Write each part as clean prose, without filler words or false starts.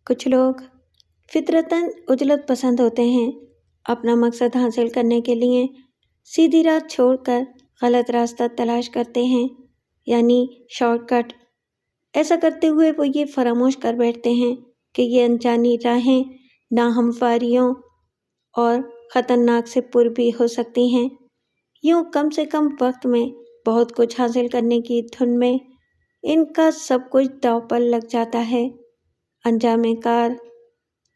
کچھ لوگ فطرتاً عجلت پسند ہوتے ہیں، اپنا مقصد حاصل کرنے کے لیے سیدھی راہ چھوڑ کر غلط راستہ تلاش کرتے ہیں، یعنی شارٹ کٹ۔ ایسا کرتے ہوئے وہ یہ فراموش کر بیٹھتے ہیں کہ یہ انجانی راہیں ناہمواریوں اور خطرناک سے پر بھی ہو سکتی ہیں۔ یوں کم سے کم وقت میں بہت کچھ حاصل کرنے کی دھن میں ان کا سب کچھ داؤ پر لگ جاتا ہے۔ انجام کار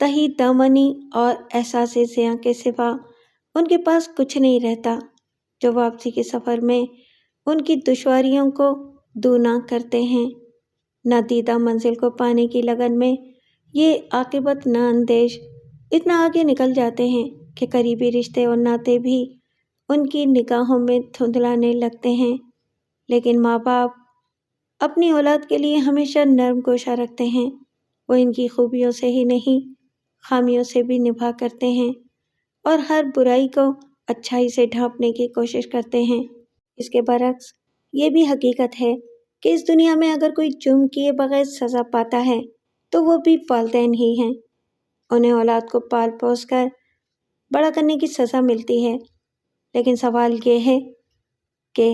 تہی دامنی اور احساس زیاں کے سوا ان کے پاس کچھ نہیں رہتا، جو واپسی کے سفر میں ان کی دشواریوں کو دونا کرتے ہیں۔ نادیدہ منزل کو پانے کی لگن میں یہ عاقبت نہ اندیش اتنا آگے نکل جاتے ہیں کہ قریبی رشتے اور ناطے بھی ان کی نگاہوں میں دھندلانے لگتے ہیں۔ لیکن ماں باپ اپنی اولاد کے لیے ہمیشہ نرم گوشہ رکھتے ہیں۔ وہ ان کی خوبیوں سے ہی نہیں، خامیوں سے بھی نبھا کرتے ہیں اور ہر برائی کو اچھائی سے ڈھانپنے کی کوشش کرتے ہیں۔ اس کے برعکس یہ بھی حقیقت ہے کہ اس دنیا میں اگر کوئی جرم کیے بغیر سزا پاتا ہے تو وہ بھی والدین ہی ہیں۔ انہیں اولاد کو پال پوس کر بڑا کرنے کی سزا ملتی ہے، لیکن سوال یہ ہے کہ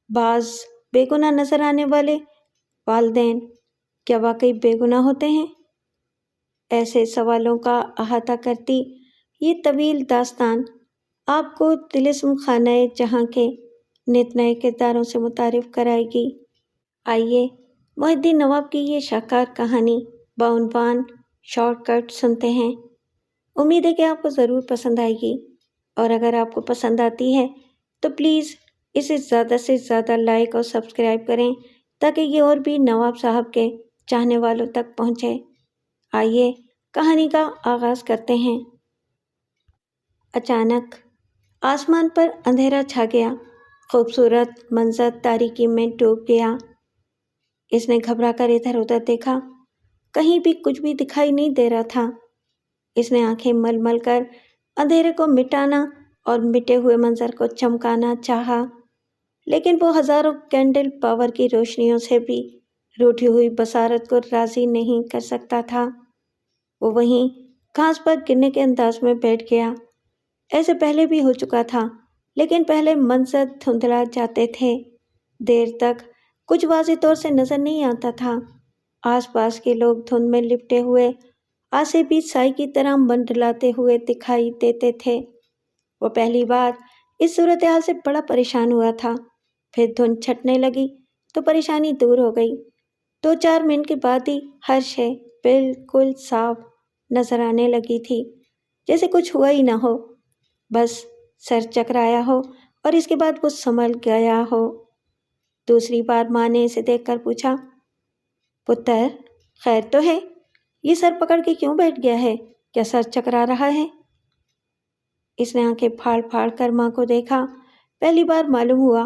بعض بے گناہ نظر آنے والے والدین کیا واقعی بے گناہ ہوتے ہیں؟ ایسے سوالوں کا احاطہ کرتی یہ طویل داستان آپ کو طلسم خانہ جہاں کے نت نئے کرداروں سے متعارف کرائے گی۔ آئیے محی الدین نواب کی یہ شاہکار کہانی بعنوان شارٹ کٹ سنتے ہیں۔ امید ہے کہ آپ کو ضرور پسند آئے گی، اور اگر آپ کو پسند آتی ہے تو پلیز اسے زیادہ سے زیادہ لائک اور سبسکرائب کریں تاکہ یہ اور بھی نواب صاحب کے چاہنے والوں تک پہنچے۔ آئیے کہانی کا آغاز کرتے ہیں۔ اچانک آسمان پر اندھیرا چھا گیا، خوبصورت منظر تاریکی میں ڈوب گیا۔ اس نے گھبرا کر ادھر ادھر دیکھا، کہیں بھی کچھ بھی دکھائی نہیں دے رہا تھا۔ اس نے آنکھیں مل مل کر اندھیرے کو مٹانا اور مٹے ہوئے منظر کو چمکانا چاہا، لیکن وہ ہزاروں کینڈل پاور کی روشنیوں سے بھی روٹھی ہوئی بصارت کو راضی نہیں کر سکتا تھا۔ وہ وہیں گھاس پر گرنے کے انداز میں بیٹھ گیا۔ ایسے پہلے بھی ہو چکا تھا، لیکن پہلے منظر دھندلا جاتے تھے، دیر تک کچھ واضح طور سے نظر نہیں آتا تھا۔ آس پاس کے لوگ دھند میں لپٹے ہوئے آسے بھی سائی کی طرح منڈلاتے ہوئے دکھائی دیتے تھے۔ وہ پہلی بار اس صورتحال سے بڑا پریشان ہوا تھا، پھر دھند چھٹنے لگی تو پریشانی دور ہو گئی۔ 2-4 منٹ کے بعد ہی ہر شے بالکل صاف نظر آنے لگی تھی، جیسے کچھ ہوا ہی نہ ہو، بس سر چکرایا ہو اور اس کے بعد وہ سنبھل گیا ہو۔ دوسری بار ماں نے اسے دیکھ کر پوچھا، پتر خیر تو ہے؟ یہ سر پکڑ کے کیوں بیٹھ گیا ہے؟ کیا سر چکرا رہا ہے؟ اس نے آنکھیں پھاڑ پھاڑ کر ماں کو دیکھا۔ پہلی بار معلوم ہوا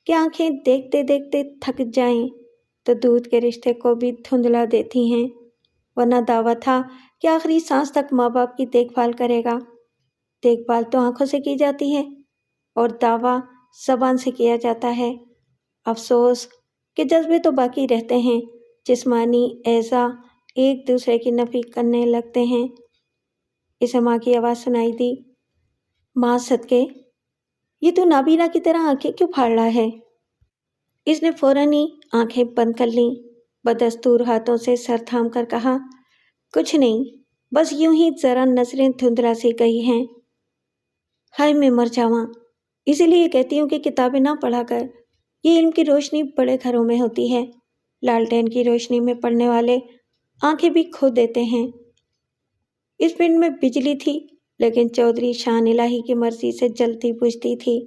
کہ آنکھیں دیکھتے دیکھتے تھک جائیں تو دودھ کے رشتے کو بھی دھندلا دیتی ہیں، ورنہ دعویٰ تھا کہ آخری سانس تک ماں باپ کی دیکھ بھال کرے گا۔ دیکھ بھال تو آنکھوں سے کی جاتی ہے اور دعویٰ زبان سے کیا جاتا ہے۔ افسوس کہ جذبے تو باقی رہتے ہیں، جسمانی اعضاء ایک دوسرے کی نفی کرنے لگتے ہیں۔ اسے ماں کی آواز سنائی دی، ماں صدقے، یہ تو نابینا کی طرح آنکھیں کیوں پھاڑ رہا ہے؟ اس نے فوراً ہی آنکھیں بند کر لیں، بدستور ہاتھوں سے سر تھام کر کہا، کچھ نہیں، بس یوں ہی ذرا نظریں دھندلا سی گئی ہیں۔ ہائے میں مر جاواں، اسی لیے کہتی ہوں کہ کتابیں نہ پڑھا کر۔ یہ علم کی روشنی بڑے گھروں میں ہوتی ہے، لالٹین کی روشنی میں پڑھنے والے آنکھیں بھی کھو دیتے ہیں۔ اس پنڈ میں بجلی تھی، لیکن چودھری شان الہی کی مرضی سے جلتی بجھتی تھی۔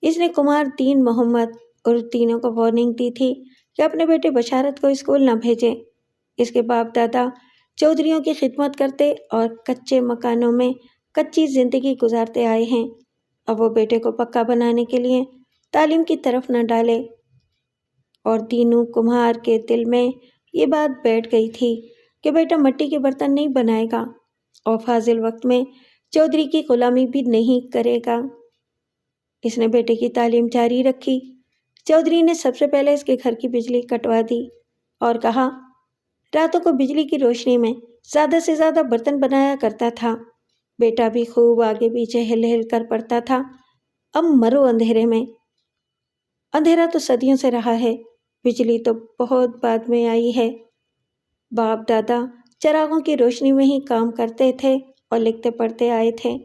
اس نے کمار دین محمد اور تینوں کو وارننگ دی تھی کہ اپنے بیٹے بشارت کو اسکول نہ بھیجیں۔ اس کے باپ دادا چودھریوں کی خدمت کرتے اور کچے مکانوں میں کچی زندگی گزارتے آئے ہیں، اب وہ بیٹے کو پکا بنانے کے لیے تعلیم کی طرف نہ ڈالے۔ اور دینو کمہار کے دل میں یہ بات بیٹھ گئی تھی کہ بیٹا مٹی کے برتن نہیں بنائے گا اور فاضل وقت میں چودھری کی غلامی بھی نہیں کرے گا۔ اس نے بیٹے کی تعلیم جاری رکھی۔ چودھری نے سب سے پہلے اس کے گھر کی بجلی کٹوا دی اور کہا، راتوں کو بجلی کی روشنی میں زیادہ سے زیادہ برتن بنایا کرتا تھا۔ بیٹا بھی خوب آگے پیچھے ہل ہل کر پڑتا تھا۔ اب مرو اندھیرے میں۔ اندھیرا تو صدیوں سے رہا ہے، بجلی تو بہت بعد میں آئی ہے۔ باپ دادا چراغوں کی روشنی میں ہی کام کرتے تھے اور لکھتے پڑھتے آئے تھے۔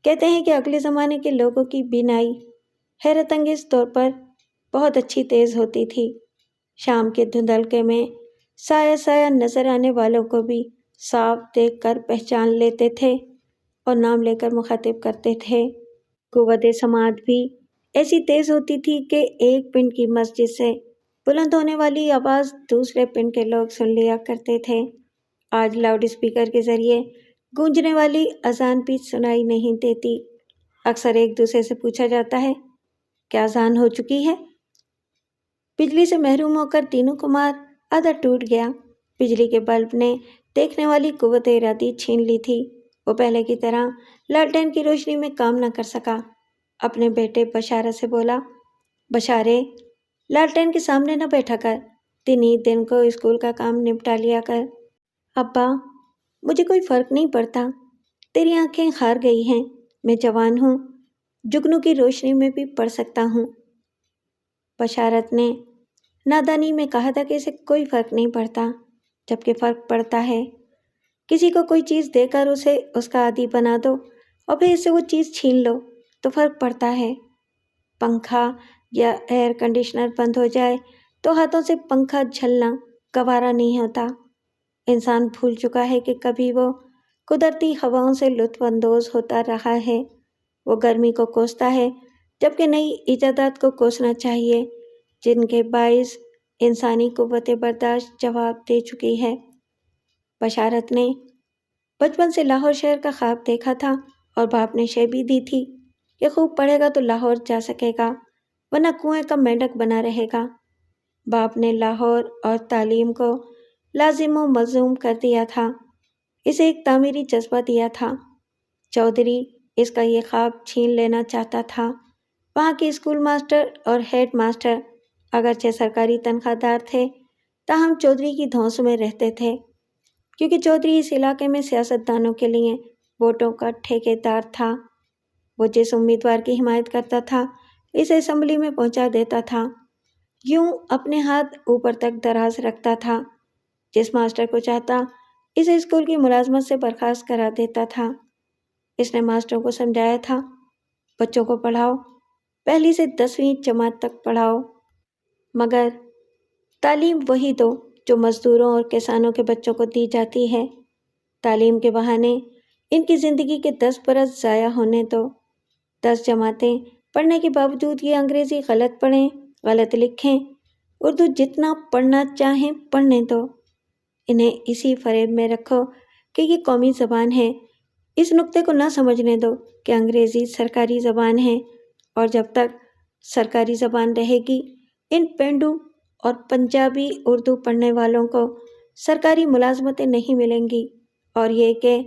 کہتے ہیں کہ اگلے زمانے کے لوگوں کی بینائی حیرت انگیز طور پر بہت اچھی تیز ہوتی تھی۔ شام کے دھندلکے میں سایہ سایہ نظر آنے والوں کو بھی صاف دیکھ کر پہچان لیتے تھے اور نام لے کر مخاطب کرتے تھے۔ قوت سماعت بھی ایسی تیز ہوتی تھی کہ ایک پنڈ کی مسجد سے بلند ہونے والی آواز دوسرے پنڈ کے لوگ سن لیا کرتے تھے۔ آج لاؤڈ اسپیکر کے ذریعے گونجنے والی اذان بھی سنائی نہیں دیتی۔ اکثر ایک دوسرے سے پوچھا جاتا ہے، کیا اذان ہو چکی ہے؟ بجلی سے محروم ہو کر دینو کمار آدھا ٹوٹ گیا۔ بجلی کے بلب نے دیکھنے والی قوت ارادی چھین لی تھی۔ وہ پہلے کی طرح لالٹین کی روشنی میں کام نہ کر سکا۔ اپنے بیٹے بشارت سے بولا، بشارے، لالٹین کے سامنے نہ بیٹھا کر، دن ہی دن کو اسکول کا کام نپٹا لیا کر۔ ابا، مجھے کوئی فرق نہیں پڑتا، تیری آنکھیں ہار گئی ہیں، میں جوان ہوں، جگنو کی روشنی میں بھی پڑھ سکتا ہوں۔ بشارت نے نادانی میں کہا تھا کہ اسے کوئی فرق نہیں پڑتا، جبکہ فرق پڑتا ہے۔ کسی کو کوئی چیز دے کر اسے اس کا عادی بنا دو اور پھر اس سے وہ چیز چھین لو تو فرق پڑتا ہے۔ پنکھا یا ایئر کنڈیشنر بند ہو جائے تو ہاتھوں سے پنکھا جھلنا گوارا نہیں ہوتا۔ انسان بھول چکا ہے کہ کبھی وہ قدرتی ہواؤں سے لطف اندوز ہوتا رہا ہے۔ وہ گرمی کو کوستا ہے، جبکہ نئی ایجادات کو کوسنا چاہیے جن کے باعث انسانی قوت برداشت جواب دے چکی ہے۔ بشارت نے بچپن سے لاہور شہر کا خواب دیکھا تھا اور باپ نے شے بھی دی تھی کہ خوب پڑھے گا تو لاہور جا سکے گا، ورنہ کنویں کا مینڈک بنا رہے گا۔ باپ نے لاہور اور تعلیم کو لازم و ملزوم کر دیا تھا، اسے ایک تعمیری جذبہ دیا تھا۔ چودھری اس کا یہ خواب چھین لینا چاہتا تھا۔ وہاں کے اسکول ماسٹر اور ہیڈ ماسٹر اگرچہ سرکاری تنخواہ دار تھے، تاہم چودھری کی دھونس میں رہتے تھے، کیونکہ چودھری اس علاقے میں سیاستدانوں کے لیے ووٹوں کا ٹھیکے دار تھا۔ وہ جس امیدوار کی حمایت کرتا تھا اسے اسمبلی میں پہنچا دیتا تھا، یوں اپنے ہاتھ اوپر تک دراز رکھتا تھا۔ جس ماسٹر کو چاہتا اسے اسکول کی ملازمت سے برخاست کرا دیتا تھا۔ اس نے ماسٹروں کو سمجھایا تھا، بچوں کو پڑھاؤ، پہلی سے 10ویں جماعت تک پڑھاؤ، مگر تعلیم وہی دو جو مزدوروں اور کسانوں کے بچوں کو دی جاتی ہے۔ تعلیم کے بہانے ان کی زندگی کے 10 برس ضائع ہونے دو۔ 10 جماعتیں پڑھنے کے باوجود یہ انگریزی غلط پڑھیں، غلط لکھیں، اردو جتنا پڑھنا چاہیں پڑھنے دو۔ انہیں اسی فریب میں رکھو کہ یہ قومی زبان ہے، اس نقطے کو نہ سمجھنے دو کہ انگریزی سرکاری زبان ہے، اور جب تک سرکاری زبان رہے گی ان پینڈو اور پنجابی اردو پڑھنے والوں کو سرکاری ملازمتیں نہیں ملیں گی، اور یہ کہ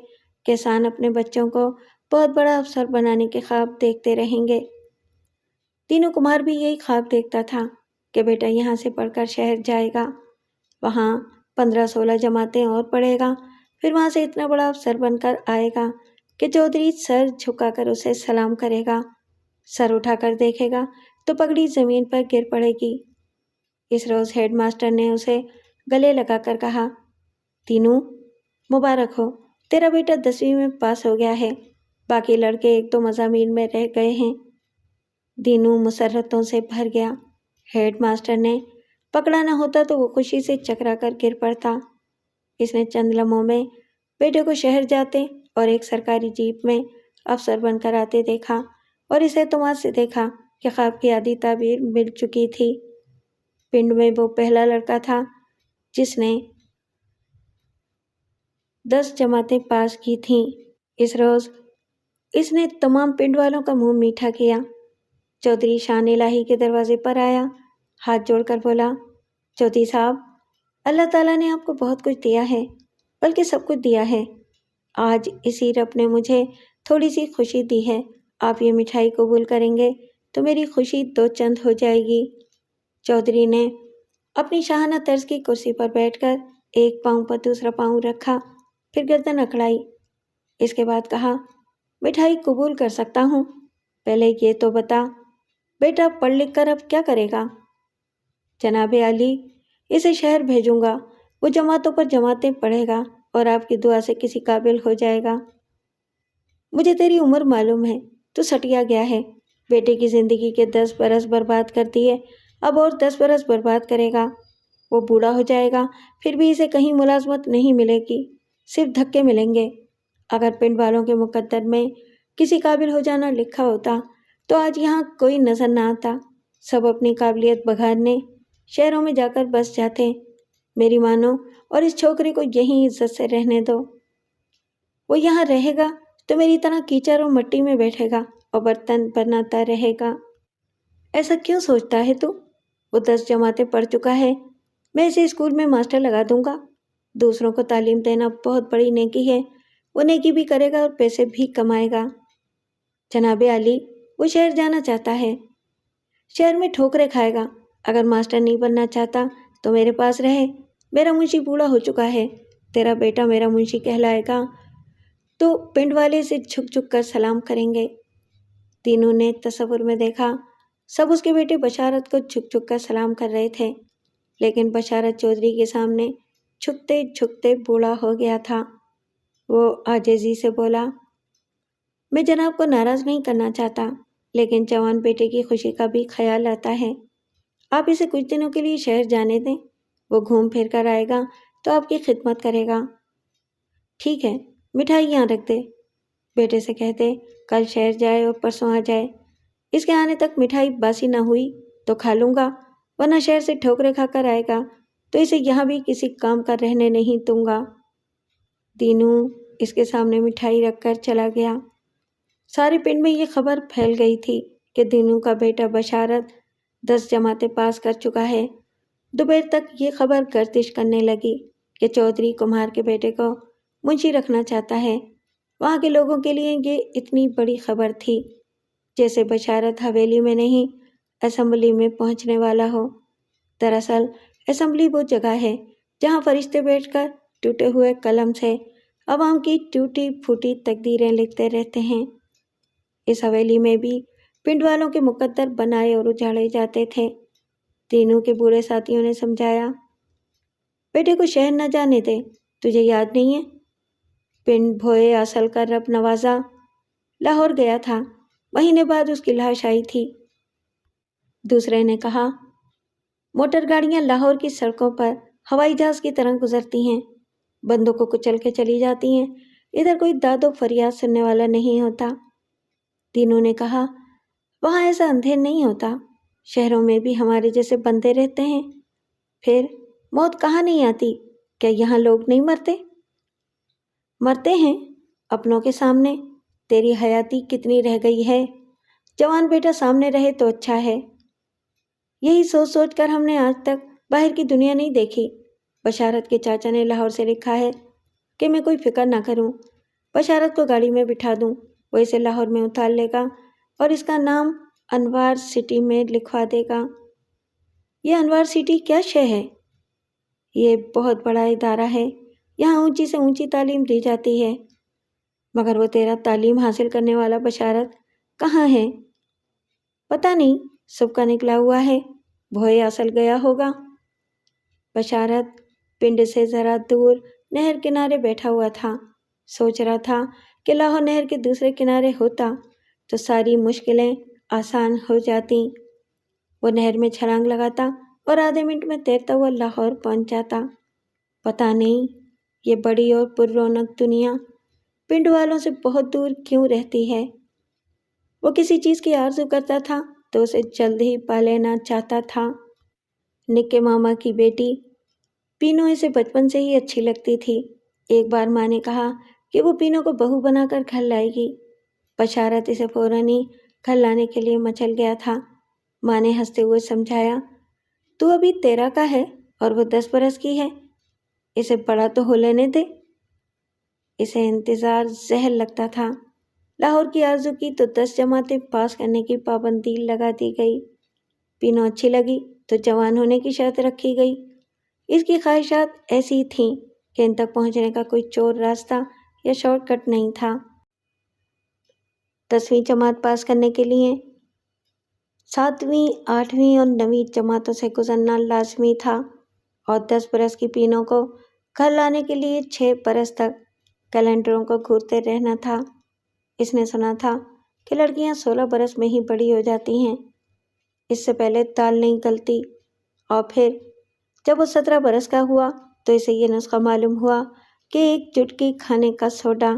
کسان اپنے بچوں کو بہت بڑا افسر بنانے کے خواب دیکھتے رہیں گے۔ دینو کمار بھی یہی خواب دیکھتا تھا کہ بیٹا یہاں سے پڑھ کر شہر جائے گا، وہاں 15-16 جماعتیں اور پڑھے گا، پھر وہاں سے اتنا بڑا افسر بن کر آئے گا کہ چودھری سر جھکا کر اسے سلام کرے گا، سر اٹھا کر دیکھے گا تو پگڑی زمین پر گر پڑے گی۔ اس روز ہیڈ ماسٹر نے اسے گلے لگا کر کہا، دینو، مبارک ہو، تیرا بیٹا 10ویں میں پاس ہو گیا ہے، باقی لڑکے 1-2 مضامین میں رہ گئے ہیں۔ دینو مسرتوں سے بھر گیا۔ ہیڈ ماسٹر نے پکڑا نہ ہوتا تو وہ خوشی سے چکرا کر گر پڑتا۔ اس نے چند لمحوں میں بیٹے کو شہر جاتے اور ایک سرکاری جیپ میں افسر بن کر آتے دیکھا، اور اس اعتماد سے دیکھا کہ خواب کی آدھی تعبیر مل چکی تھی۔ پنڈ میں وہ پہلا لڑکا تھا جس نے 10 جماعتیں پاس کی تھیں۔ اس روز اس نے تمام پنڈ والوں کا منہ میٹھا کیا۔ چودھری شان الہی کے دروازے پر آیا، ہاتھ جوڑ کر بولا، چودھری صاحب، اللہ تعالیٰ نے آپ کو بہت کچھ دیا ہے، بلکہ سب کچھ دیا ہے۔ آج اسی رب نے مجھے تھوڑی سی خوشی دی ہے، آپ یہ مٹھائی قبول کریں گے تو میری خوشی 2 چند ہو جائے گی۔ چودھری نے اپنی شاہانہ طرز کی کرسی پر بیٹھ کر ایک پاؤں پر دوسرا پاؤں رکھا پھر گردن اکڑائی۔ اس کے بعد کہا، مٹھائی قبول کر سکتا ہوں، پہلے یہ تو بتا بیٹا پڑھ لکھ کر اب کیا کرے گا؟ جناب عالی، اسے شہر بھیجوں گا، وہ جماعتوں پر جماعتیں پڑھے گا اور آپ کی دعا سے کسی قابل ہو جائے گا۔ مجھے تیری عمر معلوم ہے، تو سٹیا گیا ہے، بیٹے کی زندگی کے 10 برس برباد کر دیے، اب اور 10 برس برباد کرے گا۔ وہ بوڑھا ہو جائے گا، پھر بھی اسے کہیں ملازمت نہیں ملے گی، صرف دھکے ملیں گے۔ اگر پنڈ والوں کے مقدر میں کسی قابل ہو جانا لکھا ہوتا تو آج یہاں کوئی نظر نہ آتا، سب اپنی قابلیت بگھارنے شہروں میں جا کر بس جاتے۔ میری مانو اور اس چھوکرے کو یہیں عزت سے رہنے دو۔ وہ یہاں رہے گا تو میری طرح کیچڑ اور مٹی میں بیٹھے گا اور برتن بناتا رہے گا۔ ایسا کیوں سوچتا ہے تو؟ وہ 10 جماعتیں پڑھ چکا ہے، میں اسے اسکول میں ماسٹر لگا دوں گا۔ دوسروں کو تعلیم دینا بہت بڑی نیکی ہے، وہ نیکی بھی کرے گا اور پیسے بھی کمائے گا۔ جناب عالی، وہ شہر جانا چاہتا ہے، شہر میں ٹھوکریں کھائے گا۔ اگر ماسٹر نہیں بننا چاہتا تو میرے پاس رہے، میرا منشی بوڑھا ہو چکا ہے، تیرا بیٹا میرا منشی کہلائے گا تو پنڈ والے سے جھک جھک کر سلام کریں گے۔ تینوں نے تصور میں دیکھا، سب اس کے بیٹے بشارت کو جھک جھک کر سلام کر رہے تھے، لیکن بشارت چودھری کے سامنے جھکتے جھکتے بوڑھا ہو گیا تھا۔ وہ عاجزی سے بولا، میں جناب کو ناراض نہیں کرنا چاہتا، لیکن جوان بیٹے کی خوشی کا بھی خیال آتا ہے۔ آپ اسے کچھ دنوں کے لیے شہر جانے دیں، وہ گھوم پھر کر آئے گا تو آپ کی خدمت کرے گا۔ ٹھیک ہے، مٹھائی یہاں رکھ دے، بیٹے سے کہتے کل شہر جائے اور پرسوں آ جائے۔ اس کے آنے تک مٹھائی باسی نہ ہوئی تو کھا لوں گا، ورنہ شہر سے ٹھوکریں کھا کر آئے گا تو اسے یہاں بھی کسی کام کا رہنے نہیں دوں گا۔ دینو اس کے سامنے مٹھائی رکھ کر چلا گیا۔ سارے پنڈ میں یہ خبر پھیل گئی تھی کہ دینو کا بیٹا بشارت 10 جماعتیں پاس کر چکا ہے۔ دوپہر تک یہ خبر گردش کرنے لگی کہ چودھری کمہار کے بیٹے کو منشی رکھنا چاہتا ہے۔ وہاں کے لوگوں کے لیے یہ اتنی بڑی خبر تھی جیسے بشارت حویلی میں نہیں اسمبلی میں پہنچنے والا ہو۔ دراصل اسمبلی وہ جگہ ہے جہاں فرشتے بیٹھ کر ٹوٹے ہوئے قلم سے عوام کی ٹوٹی پھوٹی تقدیریں لکھتے رہتے ہیں۔ اس حویلی میں بھی پنڈ والوں کے مقدر بنائے اور اجاڑے جاتے تھے۔ تینوں کے بوڑھے ساتھیوں نے سمجھایا، بیٹے کو شہر نہ جانے دے، تجھے یاد نہیں ہے پنڈ بھوئے اصل کا رب نوازا لاہور گیا تھا، مہینے بعد اس کی لاش آئی تھی۔ دوسرے نے کہا، موٹر گاڑیاں لاہور کی سڑکوں پر ہوائی جہاز کی طرح گزرتی ہیں، بندوں کو کچل کے چلی جاتی ہیں، ادھر کوئی داد و فریاد سننے والا نہیں ہوتا۔ تینوں نے کہا، وہاں ایسا اندھیر نہیں ہوتا، شہروں میں بھی ہمارے جیسے بندے رہتے ہیں، پھر موت کہاں نہیں آتی، کیا یہاں لوگ نہیں مرتے؟ مرتے ہیں اپنوں کے سامنے، تیری حیاتی کتنی رہ گئی ہے، جوان بیٹا سامنے رہے تو اچھا ہے۔ یہی سوچ سوچ کر ہم نے آج تک باہر کی دنیا نہیں دیکھی۔ بشارت کے چاچا نے لاہور سے لکھا ہے کہ میں کوئی فکر نہ کروں، بشارت کو گاڑی میں بٹھا دوں، وہ اسے لاہور میں اتار لے گا اور اس کا نام انوار سٹی میں لکھوا دے گا۔ یہ انوار سٹی کیا شے ہے؟ یہ بہت بڑا ادارہ ہے، یہاں اونچی سے اونچی تعلیم دی جاتی ہے، مگر وہ تیرا تعلیم حاصل کرنے والا بشارت کہاں ہے؟ پتہ نہیں، سب کا نکلا ہوا ہے، بھوئے اصل گیا ہوگا۔ بشارت پنڈ سے ذرا دور نہر کنارے بیٹھا ہوا تھا، سوچ رہا تھا کہ لاہور نہر کے دوسرے کنارے ہوتا تو ساری مشکلیں آسان ہو جاتی۔ وہ نہر میں چھلانگ لگاتا اور آدھے منٹ میں تیرتا ہوا لاہور پہنچ جاتا۔ پتہ نہیں یہ بڑی اور پر رونق دنیا پنڈ والوں سے بہت دور کیوں رہتی ہے۔ وہ کسی چیز کی آرزو کرتا تھا تو اسے جلد ہی پا لینا چاہتا تھا۔ نکے ماما کی بیٹی پینو اسے بچپن سے ہی اچھی لگتی تھی۔ ایک بار ماں نے کہا کہ وہ پینو کو بہو بنا کر گھر لائے گی۔ بشارت اسے فوراً ہی گھر لانے کے لیے مچل گیا تھا۔ ماں نے ہنستے ہوئے سمجھایا، تو ابھی 13 کا ہے اور وہ 10 برس کی ہے، اسے بڑا تو ہو لینے دے۔ اسے انتظار زہر لگتا تھا۔ لاہور کی آرزو کی تو 10 جماعتیں پاس کرنے کی پابندی لگا دی گئی، پینو اچھی لگی تو جوان ہونے کی شرط رکھی گئی۔ اس کی خواہشات ایسی تھیں کہ ان تک پہنچنے کا کوئی چور راستہ یا شارٹ کٹ نہیں تھا۔ 10ویں جماعت پاس کرنے کے لیے 7ویں، 8ویں اور 9ویں جماعتوں سے گزرنا لازمی تھا اور 10 برس کی پینوں کو گھر لانے کے لیے 6 برس تک کیلنڈروں کو گھورتے رہنا تھا۔ اس نے سنا تھا کہ لڑکیاں 16 برس میں ہی بڑی ہو جاتی ہیں، اس سے پہلے دال نہیں گلتی، اور پھر جب وہ 17 برس کا ہوا تو اسے یہ نسخہ معلوم ہوا کہ ایک چٹکی کھانے کا سوڈا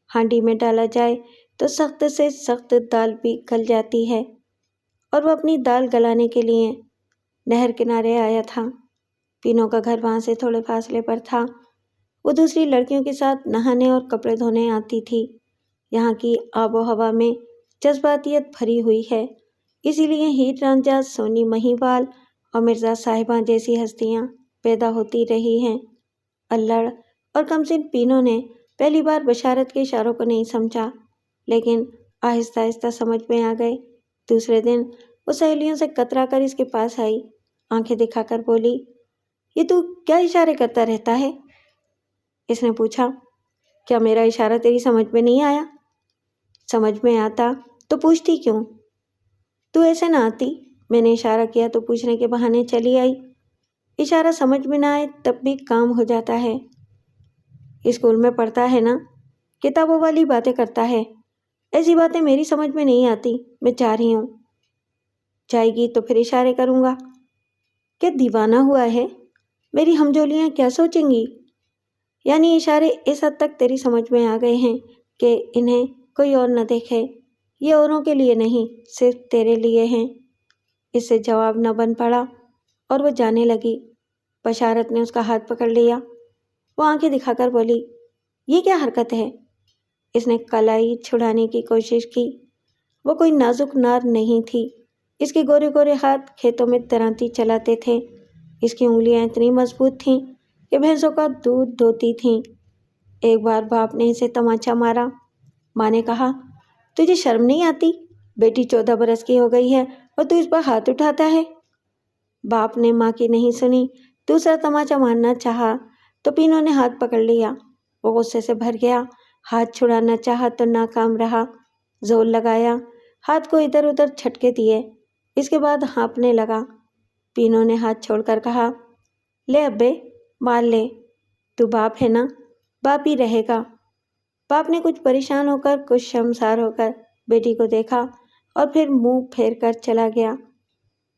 ہانڈی میں ڈالا جائے تو سخت سے سخت دال بھی گل جاتی ہے، اور وہ اپنی دال گلانے کے لیے نہر کنارے آیا تھا۔ پینوں کا گھر وہاں سے تھوڑے فاصلے پر تھا۔ وہ دوسری لڑکیوں کے ساتھ نہانے اور کپڑے دھونے آتی تھی۔ یہاں کی آب و ہوا میں جذباتیت بھری ہوئی ہے، اسی لیے ہیر رانجھا، سونی مہیوال اور مرزا صاحبہ جیسی ہستیاں پیدا ہوتی رہی ہیں۔ الڑ اور کمسن پینوں نے پہلی بار بشارت کے اشاروں کو نہیں سمجھا، لیکن آہستہ آہستہ سمجھ میں آ گئے۔ دوسرے دن وہ سہیلیوں سے کترا کر اس کے پاس آئی، آنکھیں دکھا کر بولی، یہ تو کیا اشارے کرتا رہتا ہے؟ اس نے پوچھا، کیا میرا اشارہ تیری سمجھ میں نہیں آیا؟ سمجھ میں آتا تو پوچھتی کیوں؟ تو ایسے نہ آتی، میں نے اشارہ کیا تو پوچھنے کے بہانے چلی آئی۔ اشارہ سمجھ میں نہ آئے تب بھی کام ہو جاتا ہے۔ اسکول میں پڑھتا ہے نا، کتابوں والی باتیں کرتا ہے، ایسی باتیں میری سمجھ میں نہیں آتی، میں جا رہی ہوں۔ جائے گی تو پھر اشارے کروں گا۔ کیا دیوانہ ہوا ہے؟ میری ہمجولیاں کیا سوچیں گی؟ یعنی اشارے اس حد تک تیری سمجھ میں آ گئے ہیں کہ انہیں کوئی اور نہ دیکھے، یہ اوروں کے لیے نہیں، صرف تیرے لیے ہیں۔ اس سے جواب نہ بن پڑا اور وہ جانے لگی۔ بشارت نے اس کا ہاتھ پکڑ لیا۔ وہ آنکھیں دکھا کر بولی، یہ کیا حرکت ہے؟ اس نے کلائی چھڑانے کی کوشش کی۔ وہ کوئی نازک نار نہیں تھی، اس کے گورے گورے ہاتھ کھیتوں میں ترانتی چلاتے تھے، اس کی انگلیاں اتنی مضبوط تھیں کہ بھینسوں کا دودھ دھوتی تھیں۔ ایک بار باپ نے اسے تمانچہ مارا۔ ماں نے کہا، تجھے شرم نہیں آتی؟ بیٹی 14 برس کی ہو گئی ہے اور تو اس پر ہاتھ اٹھاتا ہے۔ باپ نے ماں کی نہیں سنی، دوسرا تمانچہ مارنا چاہا تو پینوں نے ہاتھ پکڑ لیا۔ وہ غصے سے بھر گیا، ہاتھ چھڑانا چاہا تو ناکام رہا۔ زور لگایا، ہاتھ کو ادھر ادھر جھٹکے دیے، اس کے بعد ہانپنے لگا۔ پینوں نے ہاتھ چھوڑ کر کہا، لے ابے، مار لے، تو باپ ہے نا، باپ ہی رہے گا۔ باپ نے کچھ پریشان ہو کر، کچھ شرمسار ہو کر بیٹی کو دیکھا اور پھر منہ پھیر کر چلا گیا۔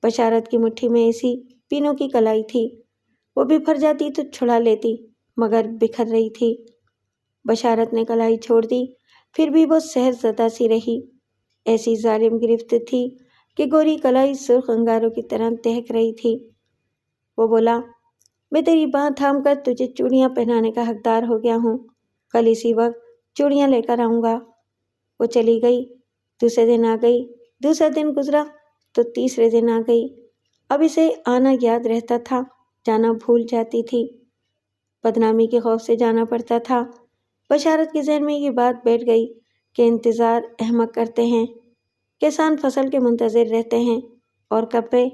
بشارت کی مٹھی میں ایسی پینوں کی کلائی تھی، وہ بکھر جاتی تو چھڑا لیتی، مگر بکھر رہی تھی۔ بشارت نے کلائی چھوڑ دی، پھر بھی وہ سحر زدہ سی رہی، ایسی ظالم گرفت تھی کہ گوری کلائی سرخ انگاروں کی طرح دہک رہی تھی۔ وہ بولا، میں تیری باں تھام کر تجھے چوڑیاں پہنانے کا حقدار ہو گیا ہوں، کل اسی وقت چوڑیاں لے کر آؤں گا۔ وہ چلی گئی، دوسرے دن آ گئی، دوسرا دن گزرا تو تیسرے دن آ گئی۔ اب اسے آنا یاد رہتا تھا، جانا بھول جاتی تھی، بدنامی کے خوف سے جانا پڑتا تھا۔ بشارت کے ذہن میں یہ بات بیٹھ گئی کہ انتظار احمق کرتے ہیں، کسان فصل کے منتظر رہتے ہیں اور کبے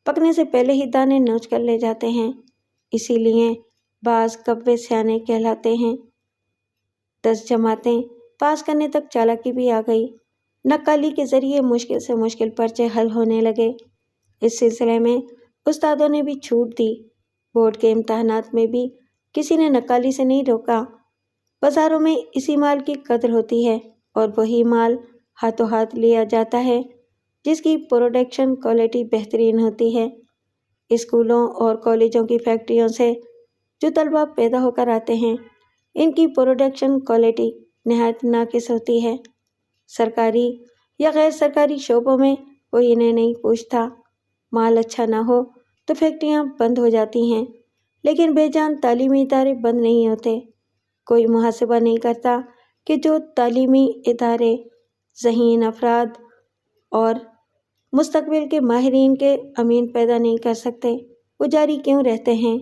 پکنے سے پہلے ہی دانے نوچ کر لے جاتے ہیں، اسی لیے بعض کبے سیانے کہلاتے ہیں۔ 10 جماعتیں پاس کرنے تک چالاکی بھی آ گئی، نقالی کے ذریعے مشکل سے مشکل پرچے حل ہونے لگے۔ اس سلسلے میں استادوں نے بھی چھوٹ دی، بورڈ کے امتحانات میں بھی کسی نے نقالی سے نہیں روکا۔ بازاروں میں اسی مال کی قدر ہوتی ہے اور وہی مال ہاتھوں ہاتھ لیا جاتا ہے جس کی پروڈکشن کوالٹی بہترین ہوتی ہے۔ اسکولوں اور کالجوں کی فیکٹریوں سے جو طلبہ پیدا ہو کر آتے ہیں، ان کی پروڈکشن کوالٹی نہایت ناقص ہوتی ہے۔ سرکاری یا غیر سرکاری شعبوں میں کوئی انہیں نہیں پوچھتا، مال اچھا نہ ہو تو فیکٹریاں بند ہو جاتی ہیں، لیکن بے جان تعلیمی ادارے بند نہیں ہوتے۔ کوئی محاسبہ نہیں کرتا کہ جو تعلیمی ادارے ذہین افراد اور مستقبل کے ماہرین کے امین پیدا نہیں کر سکتے، وہ جاری کیوں رہتے ہیں۔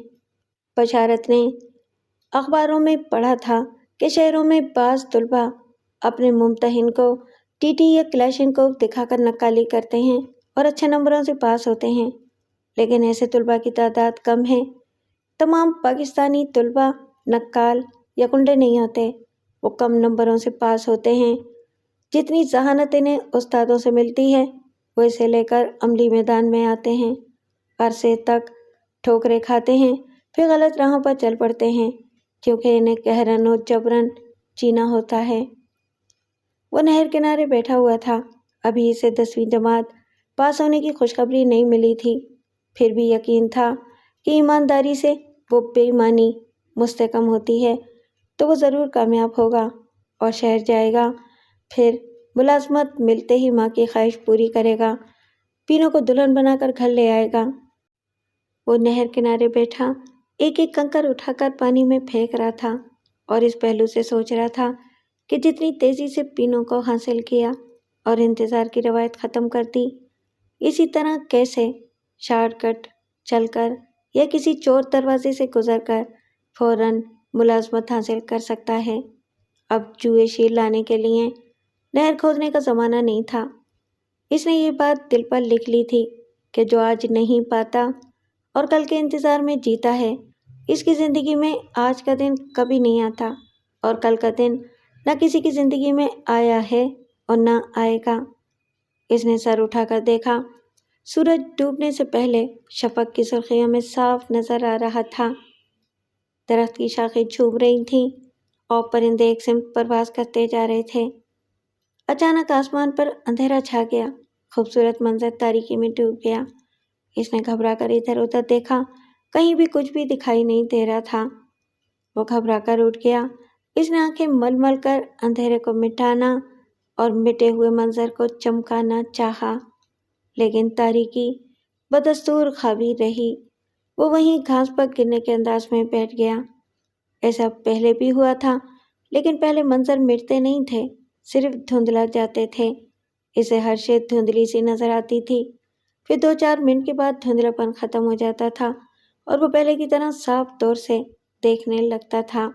بشارت نے اخباروں میں پڑھا تھا کہ شہروں میں بعض طلباء اپنے ممتحن کو ٹی ٹی یا کلاشنکوف دکھا کر نقالی کرتے ہیں اور اچھے نمبروں سے پاس ہوتے ہیں، لیکن ایسے طلباء کی تعداد کم ہے۔ تمام پاکستانی طلباء نقال یا کنڈے نہیں ہوتے، وہ کم نمبروں سے پاس ہوتے ہیں۔ جتنی ذہانت انہیں استادوں سے ملتی ہے وہ اسے لے کر عملی میدان میں آتے ہیں، عرصے تک ٹھوکریں کھاتے ہیں، پھر غلط راہوں پر چل پڑتے ہیں، کیونکہ انہیں قہراً و جبراً جینا ہوتا ہے۔ وہ نہر کنارے بیٹھا ہوا تھا، ابھی اسے 10ویں جماعت پاس ہونے کی خوشخبری نہیں ملی تھی، پھر بھی یقین تھا کہ ایمانداری سے وہ بے ایمانی مستحکم ہوتی ہے تو وہ ضرور کامیاب ہوگا اور شہر جائے گا، پھر ملازمت ملتے ہی ماں کی خواہش پوری کرے گا، پینو کو دلہن بنا کر گھر لے آئے گا۔ وہ نہر کنارے بیٹھا ایک ایک کنکر اٹھا کر پانی میں پھینک رہا تھا اور اس پہلو سے سوچ رہا تھا کہ جتنی تیزی سے پینو کو حاصل کیا اور انتظار کی روایت ختم کر دی، اسی طرح کیسے شارٹ کٹ چل کر یا کسی چور دروازے سے گزر کر فوراً ملازمت حاصل کر سکتا ہے۔ اب جوئے شیر لانے کے لیے نہر کھودنے کا زمانہ نہیں تھا۔ اس نے یہ بات دل پر لکھ لی تھی کہ جو آج نہیں پاتا اور کل کے انتظار میں جیتا ہے، اس کی زندگی میں آج کا دن کبھی نہیں آتا اور کل کا دن نہ کسی کی زندگی میں آیا ہے اور نہ آئے گا۔ اس نے سر اٹھا کر دیکھا، سورج ڈوبنے سے پہلے شفق کی سرخیوں میں صاف نظر آ رہا تھا، درخت کی شاخیں جھوم رہی تھیں اور پرندے ایک سمت پرواز کرتے جا رہے تھے۔ اچانک آسمان پر اندھیرا چھا گیا، خوبصورت منظر تاریکی میں ڈوب گیا۔ اس نے گھبرا کر ادھر ادھر دیکھا، کہیں بھی کچھ بھی دکھائی نہیں دے رہا تھا۔ وہ گھبرا کر اٹھ گیا، اس نے آنکھیں مل مل کر اندھیرے کو مٹانا اور مٹے ہوئے منظر کو چمکانا چاہا، لیکن تاریکی بدستور خاوی رہی۔ وہ وہیں گھاس پر گرنے کے انداز میں بیٹھ گیا۔ ایسا پہلے بھی ہوا تھا، لیکن پہلے منظر مٹتے نہیں تھے، صرف دھندلا جاتے تھے۔ اسے ہر شے دھندلی سی نظر آتی تھی، پھر 2-4 منٹ کے بعد دھندلا پن ختم ہو جاتا تھا اور وہ پہلے کی طرح صاف طور سے دیکھنے لگتا تھا۔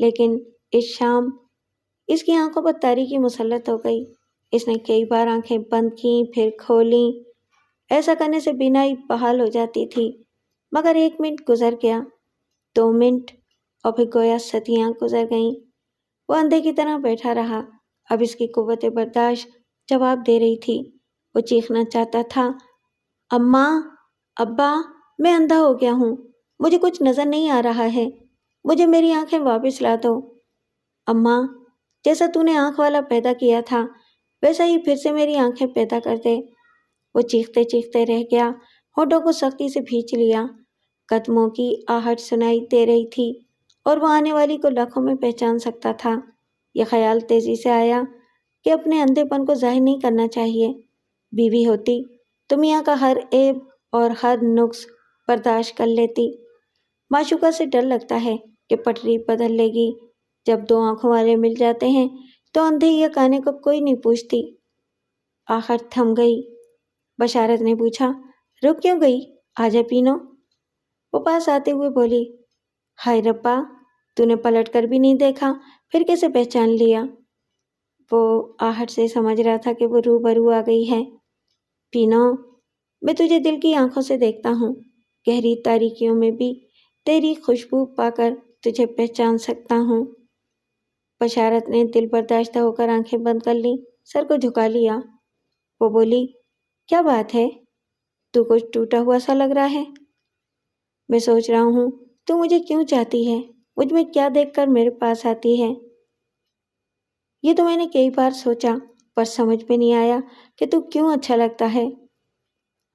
لیکن اس شام اس کی آنکھوں پر تاریکی مسلط ہو گئی۔ اس نے کئی بار آنکھیں بند کیں پھر کھولیں، ایسا کرنے سے بینائی بحال ہو جاتی تھی، مگر 1 منٹ گزر گیا، 2 منٹ اور پھر گویا صدیاں گزر گئیں۔ وہ اندھے کی طرح بیٹھا رہا، اب اس کی قوت برداشت جواب دے رہی تھی۔ وہ چیخنا چاہتا تھا، اماں، ابا، میں اندھا ہو گیا ہوں، مجھے کچھ نظر نہیں آ رہا ہے، مجھے میری آنکھیں واپس لا دو۔ اماں، جیسا تو نے آنکھ والا پیدا کیا تھا ویسا ہی پھر سے میری آنکھیں پیدا کر دے۔ وہ چیختے چیختے رہ گیا، ہونٹوں کو سختی سے بھینچ لیا، قدموں کی آہٹ سنائی دے رہی تھی اور وہ آنے والی کو لمحوں میں پہچان سکتا تھا۔ یہ خیال تیزی سے آیا کہ اپنے اندھے پن کو ظاہر نہیں کرنا چاہیے۔ بیوی ہوتی تو میاں کا ہر عیب اور ہر نقص برداشت کر لیتی۔ معشوقہ سے ڈر لگتا ہے کہ پٹری بدل لے گی، جب 2 آنکھوں والے مل جاتے ہیں تو اندھے یا کانے کو کوئی نہیں پوچھتی۔ آخر تھم گئی۔ بشارت نے پوچھا، رک کیوں گئی؟ آجا پینو۔ وہ پاس آتے ہوئے بولی، ہائے ربا، تو نے پلٹ کر بھی نہیں دیکھا، پھر کیسے پہچان لیا؟ وہ آہٹ سے سمجھ رہا تھا کہ وہ روبرو آ گئی ہے۔ پینو، میں تجھے دل کی آنکھوں سے دیکھتا ہوں، گہری تاریکیوں میں بھی تیری خوشبو پا کر تجھے پہچان سکتا ہوں۔ بشارت نے دل برداشتہ ہو کر آنکھیں بند کر لیں، سر کو جھکا لیا۔ وہ بولی، کیا بات ہے؟ تو کچھ ٹوٹا ہوا سا لگ رہا ہے۔ میں سوچ رہا ہوں تو مجھے کیوں چاہتی ہے، مجھ میں کیا دیکھ کر میرے پاس آتی ہے؟ یہ تو میں نے کئی بار سوچا، پر سمجھ میں نہیں آیا کہ تو کیوں اچھا لگتا ہے۔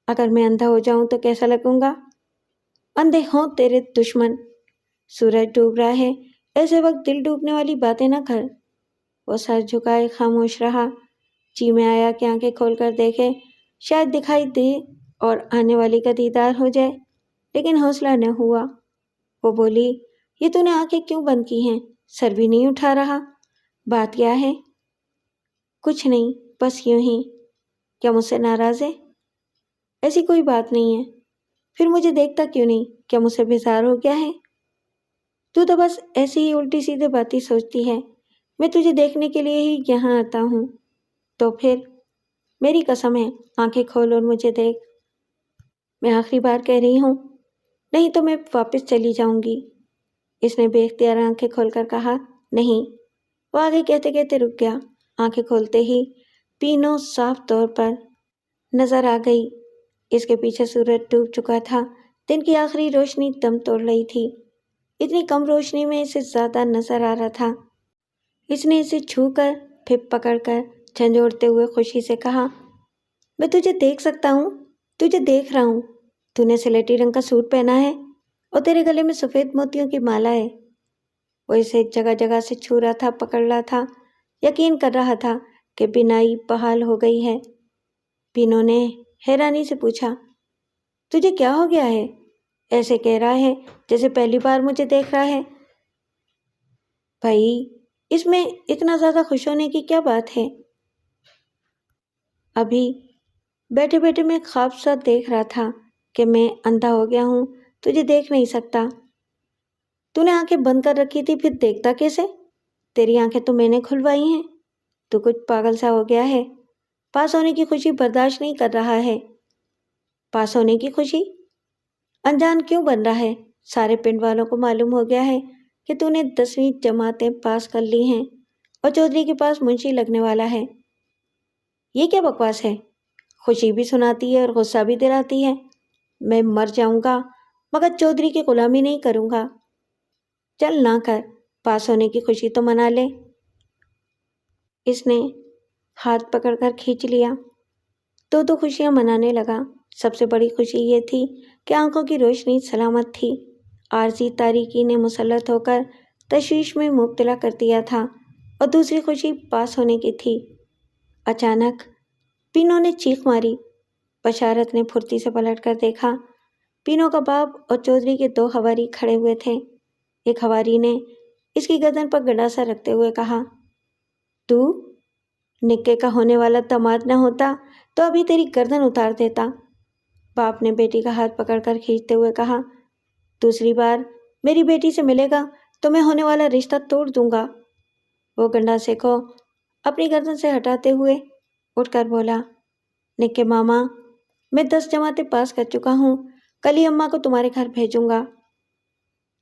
اگر میں اندھا ہو جاؤں تو کیسا لگوں گا؟ اندھے ہوں تیرے دشمن۔ سورج ڈوب رہا ہے، ایسے وقت دل ڈوبنے والی باتیں نہ کر۔ وہ سر جھکائے خاموش رہا۔ جی میں آیا کہ آنکھیں کھول کر دیکھے، شاید دکھائی دے اور آنے والی کا دیدار ہو جائے، لیکن حوصلہ نہ ہوا۔ وہ بولی، یہ تو نے آنکھیں کیوں بند کی ہیں؟ سر بھی نہیں اٹھا رہا، بات کیا ہے؟ کچھ نہیں، بس یوں ہی۔ کیا مجھ سے ناراض ہے؟ ایسی کوئی بات نہیں ہے۔ پھر مجھے دیکھتا کیوں نہیں؟ کیا مجھ سے بیزار ہو گیا ہے؟ تو بس ایسی ہی الٹی سیدھے باتیں سوچتی ہے، میں تجھے دیکھنے کے لیے ہی یہاں آتا ہوں۔ تو پھر میری قسم ہے، آنکھیں کھول اور مجھے دیکھ۔ میں آخری بار کہہ رہی ہوں، نہیں تو میں واپس چلی جاؤں گی۔ اس نے بے اختیار آنکھیں کھول کر کہا۔ نہیں۔ وہ آگے کہتے کہتے رک گیا۔ آنکھیں کھولتے ہی پینو صاف طور پر نظر آ گئی۔ اس کے پیچھے سورج ڈوب چکا تھا۔ دن کی آخری روشنی دم توڑ رہی تھی۔ اتنی کم روشنی میں اسے زیادہ نظر آ رہا تھا۔ اس نے اسے چھو کر پھر پکڑ کر جھنجھوڑتے ہوئے خوشی سے کہا، میں تجھے دیکھ سکتا ہوں، تجھے دیکھ رہا ہوں۔ تو نے سلیٹی رنگ کا سوٹ پہنا ہے اور تیرے گلے میں سفید موتیوں کی مالا ہے۔ وہ اسے جگہ جگہ سے چھو رہا تھا، پکڑ رہا تھا، یقین کر رہا تھا کہ بینائی بحال ہو گئی ہے۔ پینو نے حیرانی سے پوچھا، تجھے کیا ہو گیا ہے؟ ایسے کہہ رہا ہے جیسے پہلی بار مجھے دیکھ رہا ہے۔ بھائی، اس میں اتنا زیادہ خوش ہونے کی کیا بات ہے؟ ابھی بیٹھے بیٹھے میں خواب سا دیکھ رہا تھا کہ میں اندھا ہو گیا ہوں، تجھے دیکھ نہیں سکتا۔ تو نے آنکھیں بند کر رکھی تھی، پھر دیکھتا کیسے؟ تیری آنکھیں تو میں نے کھلوائی ہیں۔ تو کچھ پاگل سا ہو گیا ہے، پاس ہونے کی خوشی برداشت نہیں کر رہا ہے۔ پاس ہونے کی خوشی؟ انجان کیوں بن رہا ہے؟ سارے پنڈ والوں کو معلوم ہو گیا ہے کہ تو نے 10ویں جماعتیں پاس کر لی ہیں اور چودھری کے پاس منشی لگنے والا ہے۔ یہ کیا بکواس ہے؟ خوشی بھی سناتی ہے اور غصہ بھی دلاتی ہے۔ میں مر جاؤں گا مگر چودھری کی غلامی نہیں کروں گا۔ چل نہ کر، پاس ہونے کی خوشی تو منا لے۔ اس نے ہاتھ پکڑ کر کھینچ لیا تو خوشیاں منانے لگا۔ سب سے بڑی خوشی یہ تھی کہ آنکھوں کی روشنی سلامت تھی۔ عارضی تاریکی نے مسلط ہو کر تشویش میں مبتلا کر دیا تھا، اور دوسری خوشی پاس ہونے کی تھی۔ اچانک پینو نے چیخ ماری۔ بشارت نے پھرتی سے پلٹ کر دیکھا۔ پینو کا باپ اور چودھری کے 2 حواری کھڑے ہوئے تھے۔ ایک حواری نے اس کی گردن پر گنڈاسا رکھتے ہوئے کہا، تو نکے کا ہونے والا داماد نہ ہوتا تو ابھی تیری گردن اتار دیتا۔ باپ نے بیٹی کا ہاتھ پکڑ کر کھینچتے ہوئے کہا، دوسری بار میری بیٹی سے ملے گا تو میں ہونے والا رشتہ توڑ دوں گا۔ وہ گنڈاسے کو اپنی گردن سے ہٹاتے ہوئے اٹھ کر بولا، نکے ماما، میں 10 جماعتیں پاس کر چکا ہوں، کل ہی اماں کو تمہارے گھر بھیجوں گا۔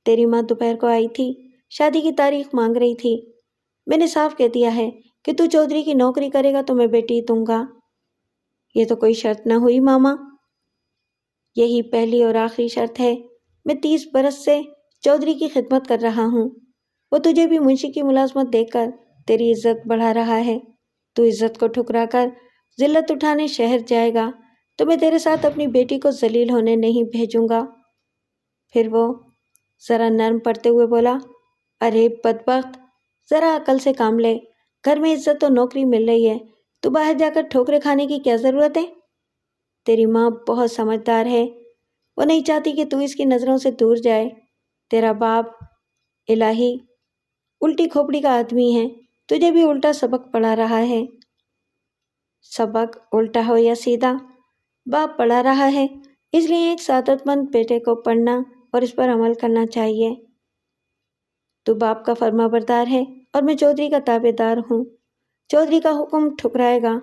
تیری ماں دوپہر کو آئی تھی، شادی کی تاریخ مانگ رہی تھی۔ میں نے صاف کہہ دیا ہے کہ تو چودھری کی نوکری کرے گا تو میں بیٹی دوں گا۔ یہ تو کوئی شرط نہ ہوئی ماما۔ یہی پہلی اور آخری شرط ہے۔ میں 30 برس سے چودھری کی خدمت کر رہا ہوں۔ وہ تجھے بھی منشی کی ملازمت دے کر تیری عزت بڑھا رہا ہے۔ تو عزت کو ٹھکرا کر ذلت اٹھانے شہر جائے گا تو میں تیرے ساتھ اپنی بیٹی کو ذلیل ہونے نہیں بھیجوں گا۔ پھر وہ ذرا نرم پڑتے ہوئے بولا، ارے بدبخت، ذرا عقل سے کام لے۔ گھر میں عزت و نوکری مل رہی ہے، تو باہر جا کر ٹھوکریں کھانے کی کیا ضرورت ہے؟ تیری ماں بہت سمجھدار ہے، وہ نہیں چاہتی کہ تو اس کی نظروں سے دور جائے۔ تیرا باپ الہی الٹی کھوپڑی کا آدمی ہے، تجھے بھی الٹا سبق پڑھا رہا ہے۔ سبق الٹا ہو یا سیدھا، باپ پڑھا رہا ہے، اس لیے ایک سعادت مند بیٹے کو پڑھنا اور اس پر عمل کرنا چاہیے۔ تو باپ کا فرما بردار ہے اور میں چودھری کا تابع دار ہوں۔ چودھری کا حکم ٹھکرائے گا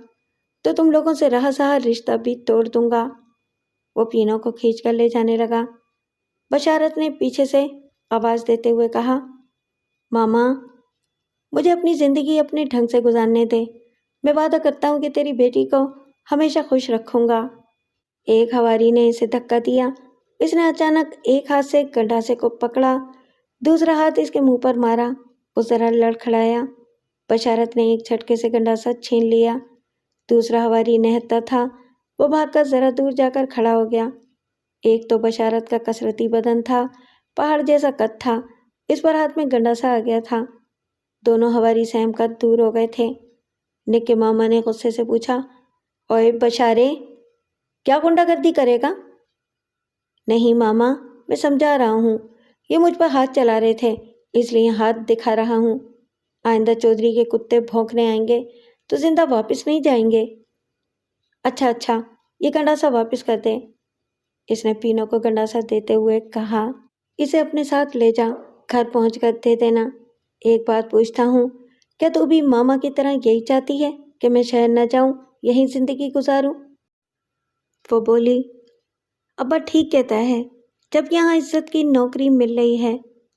تو تم لوگوں سے رہا سہا رشتہ بھی توڑ دوں گا۔ وہ پینو کو کھینچ کر لے جانے لگا۔ بشارت نے پیچھے سے آواز دیتے ہوئے کہا، ماما، مجھے اپنی زندگی اپنے ڈھنگ سے گزارنے دے۔ میں وعدہ کرتا ہوں کہ تیری بیٹی کو ہمیشہ خوش رکھوں گا۔ ایک حواری نے اسے دھکا دیا۔ اس نے اچانک ایک ہاتھ سے گنڈاسے کو پکڑا، دوسرا ہاتھ اس کے منہ پر مارا۔ وہ ذرا لڑکھڑایا۔ بشارت نے ایک جھٹکے سے گنڈاسا چھین لیا۔ دوسرا حواری نہتا تھا، وہ بھاگ کر ذرا دور جا کر کھڑا ہو گیا۔ ایک تو بشارت کا کثرتی بدن تھا، پہاڑ جیسا قد تھا، اس پر ہاتھ میں گنڈاسا آ گیا تھا۔ دونوں حواری سہم کر دور ہو گئے تھے۔ نکے ماما نے غصے سے پوچھا، اوئے بشارے، کیا گنڈا گردی کرے گا؟ نہیں ماما، میں سمجھا رہا ہوں، یہ مجھ پر ہاتھ چلا رہے تھے اس لیے ہاتھ دکھا رہا ہوں۔ آئندہ چودھری کے کتے بھونکنے آئیں گے تو زندہ واپس نہیں جائیں گے۔ اچھا، یہ گنڈاسا واپس کر دے۔ اس نے پینو کو گنڈاسا دیتے ہوئے کہا، اسے اپنے ساتھ لے جا، گھر پہنچ کر دے دینا۔ ایک بات پوچھتا ہوں، کیا تو بھی ماما کی طرح یہی چاہتی ہے کہ میں شہر نہ جاؤں، یہیں زندگی گزاروں؟ وہ بولی، ابا ٹھیک کہتا ہے، جب یہاں عزت کی نوکری مل رہی ہے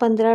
15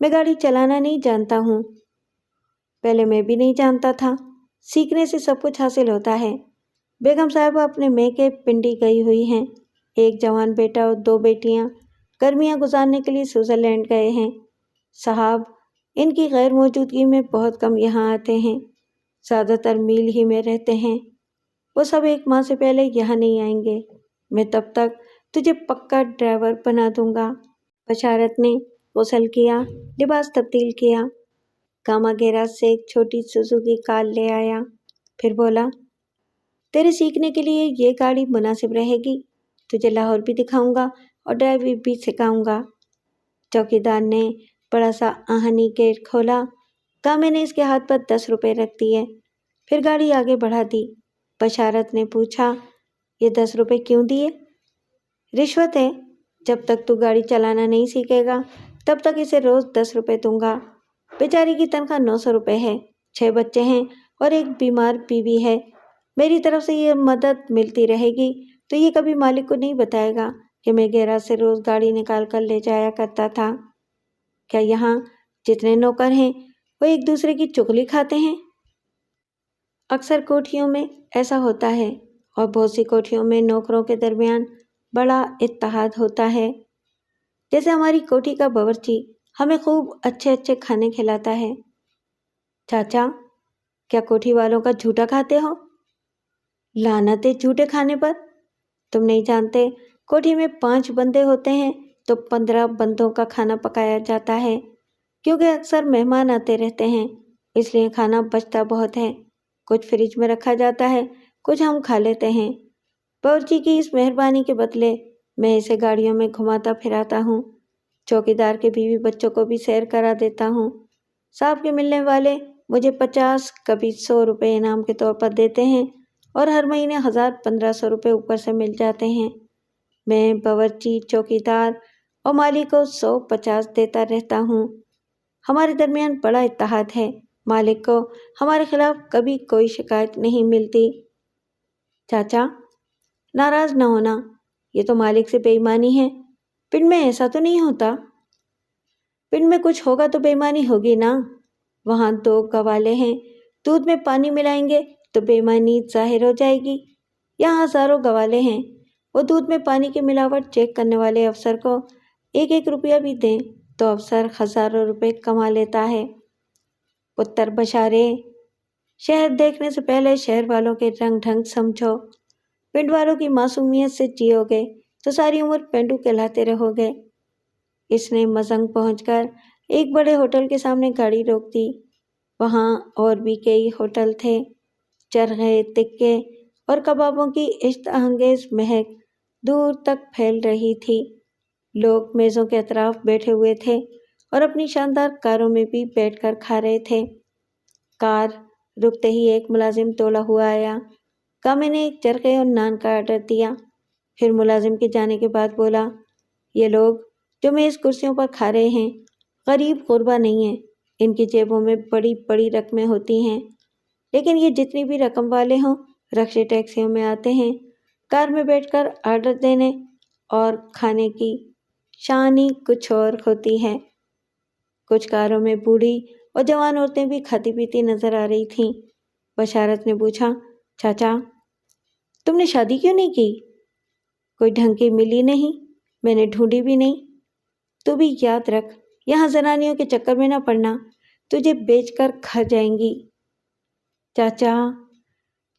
میں گاڑی چلانا نہیں جانتا ہوں۔ پہلے میں بھی نہیں جانتا تھا، سیکھنے سے سب کچھ حاصل ہوتا ہے۔ بیگم صاحبہ اپنے میکے پنڈی گئی ہوئی ہیں، ایک جوان بیٹا اور 2 بیٹیاں گرمیاں گزارنے کے لیے سوئٹزرلینڈ گئے ہیں۔ صاحب ان کی غیر موجودگی میں بہت کم یہاں آتے ہیں، زیادہ تر میل ہی میں رہتے ہیں۔ وہ سب 1 ماہ سے پہلے یہاں نہیں آئیں گے۔ میں تب تک تجھے پکا ڈرائیور بنا دوں گا۔ بشارت نے غسل کیا، لباس تبدیل کیا، کاما گیراج سے ایک چھوٹی سوزوکی کار لے آیا، پھر بولا، تیرے سیکھنے کے لیے یہ گاڑی مناسب رہے گی، تجھے لاہور بھی دکھاؤں گا اور ڈرائیور بھی سکھاؤں گا۔ چوکیدار نے بڑا سا آہنی گیٹ کھولا، کامے نے اس کے ہاتھ پر 10 روپے رکھ دیے، پھر گاڑی آگے بڑھا دی۔ بشارت نے پوچھا، یہ 10 روپے کیوں دیے؟ رشوت ہے، جب تک تو گاڑی چلانا نہیں سیکھے گا تب تک اسے روز 10 روپے دوں گا۔ بیچاری کی تنخواہ 900 روپے ہے، 6 بچے ہیں اور ایک بیمار بیوی ہے۔ میری طرف سے یہ مدد ملتی رہے گی تو یہ کبھی مالک کو نہیں بتائے گا کہ میں گیراج سے روز گاڑی نکال کر لے جایا کرتا تھا۔ کیا یہاں جتنے نوکر ہیں وہ ایک دوسرے کی چغلی کھاتے ہیں؟ اکثر کوٹھیوں میں ایسا ہوتا ہے، اور بہت سی کوٹھیوں میں نوکروں کے درمیان بڑا اتحاد ہوتا ہے۔ جیسے ہماری کوٹھی کا باورچی ہمیں خوب اچھے اچھے کھانے کھلاتا ہے۔ چاچا، کیا کوٹھی والوں کا جھوٹا کھاتے ہو؟ لعنت ہے جھوٹے کھانے پر۔ تم نہیں جانتے، کوٹھی میں 5 بندے ہوتے ہیں تو 15 بندوں کا کھانا پکایا جاتا ہے، کیونکہ اکثر مہمان آتے رہتے ہیں، اس لیے کھانا بچتا بہت ہے۔ کچھ فریج میں رکھا جاتا ہے، کچھ ہم کھا لیتے ہیں۔ باورچی کی اس مہربانی کے بدلے میں اسے گاڑیوں میں گھماتا پھراتا ہوں، چوکیدار کے بیوی بچوں کو بھی سیر کرا دیتا ہوں۔ صاحب کے ملنے والے مجھے 50 کبھی 100 روپے انعام کے طور پر دیتے ہیں، اور ہر مہینے 1000-1500 روپے اوپر سے مل جاتے ہیں۔ میں باورچی، چوکیدار اور مالی کو 150 دیتا رہتا ہوں۔ ہمارے درمیان بڑا اتحاد ہے، مالک کو ہمارے خلاف کبھی کوئی شکایت نہیں ملتی۔ چاچا، ناراض نہ ہونا، یہ تو مالک سے بے ایمانی ہے، پنڈ میں ایسا تو نہیں ہوتا؟ پنڈ میں کچھ ہوگا تو بے ایمانی ہوگی نا، وہاں 2 گوالے ہیں، دودھ میں پانی ملائیں گے تو بے ایمانی ظاہر ہو جائے گی۔ یہاں ہزاروں گوالے ہیں، وہ دودھ میں پانی کی ملاوٹ چیک کرنے والے افسر کو 1-1 روپیہ بھی دیں تو افسر ہزاروں روپے کما لیتا ہے۔ پتر بشارے، شہر دیکھنے سے پہلے شہر والوں کے رنگ ڈھنگ سمجھو۔ پنڈ والوں کی معصومیت سے جیو گے تو ساری عمر پینڈو کہلاتے رہو گے۔ اس نے مزنگ پہنچ کر ایک بڑے ہوٹل کے سامنے گاڑی روک دی۔ وہاں اور بھی کئی ہوٹل تھے، چرغے، تکے اور کبابوں کی اشتہا انگیز مہک دور تک پھیل رہی تھی۔ لوگ میزوں کے اطراف بیٹھے ہوئے تھے اور اپنی شاندار کاروں میں بھی بیٹھ کر کھا رہے تھے۔ کار رکتے ہی ایک ملازم تولا ہوا آیا۔ کامے نے ایک چرخے اور نان کا آرڈر دیا، پھر ملازم کے جانے کے بعد بولا، یہ لوگ جو میز کرسیوں پر کھا رہے ہیں غریب غربا نہیں ہیں، ان کی جیبوں میں بڑی بڑی رقمیں ہوتی ہیں، لیکن یہ جتنی بھی رقم والے ہوں رکشے ٹیکسیوں میں آتے ہیں، کار میں بیٹھ کر آرڈر دینے اور کھانے کی شان ہی کچھ اور ہوتی ہے۔ کچھ کاروں میں بوڑھی اور جوان عورتیں بھی کھاتی پیتی نظر آ رہی تھیں۔ بشارت نے پوچھا، چاچا، تم نے شادی کیوں نہیں کی؟ کوئی ڈھنگ کی ملی نہیں، میں نے ڈھونڈی بھی نہیں۔ تو بھی یاد رکھ، یہاں زنانیوں کے چکر میں نہ پڑنا، تجھے بیچ کر کھا جائیں گی۔ چاچا،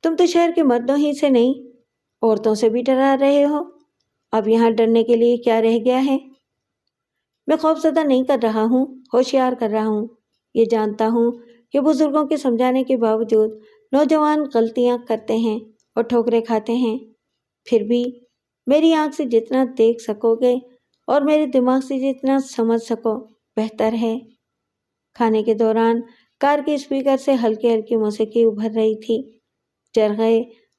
تم تو شہر کے مردوں ہی سے نہیں، عورتوں سے بھی ڈرا رہے ہو، اب یہاں ڈرنے کے لیے کیا رہ گیا ہے؟ میں خوفزدہ نہیں کر رہا ہوں، ہوشیار کر رہا ہوں۔ یہ جانتا ہوں کہ بزرگوں کے سمجھانے کے باوجود نوجوان غلطیاں کرتے ہیں اور ٹھوکریں کھاتے ہیں، پھر بھی میری آنکھ سے جتنا دیکھ سکو گے اور میرے دماغ سے جتنا سمجھ سکو بہتر ہے۔ کھانے کے دوران کار کے اسپیکر سے ہلکی ہلکی موسیقی ابھر رہی تھی، چرغے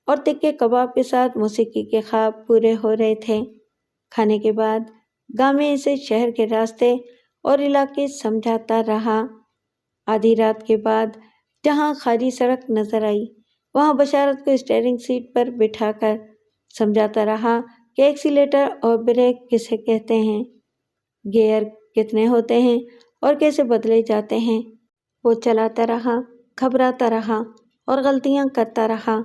اور تکے کباب کے ساتھ موسیقی کے خواب پورے ہو رہے تھے۔ کھانے کے بعد گامے اسے شہر کے راستے اور علاقے سمجھاتا رہا۔ آدھی رات کے بعد جہاں خالی سڑک نظر آئی وہاں بشارت کو اسٹیئرنگ سیٹ پر بٹھا کر سمجھاتا رہا کہ ایکسیلیٹر اور بریک کسے کہتے ہیں، گیئر کتنے ہوتے ہیں اور کیسے بدلے جاتے ہیں۔ وہ چلاتا رہا، گھبراتا رہا اور غلطیاں کرتا رہا۔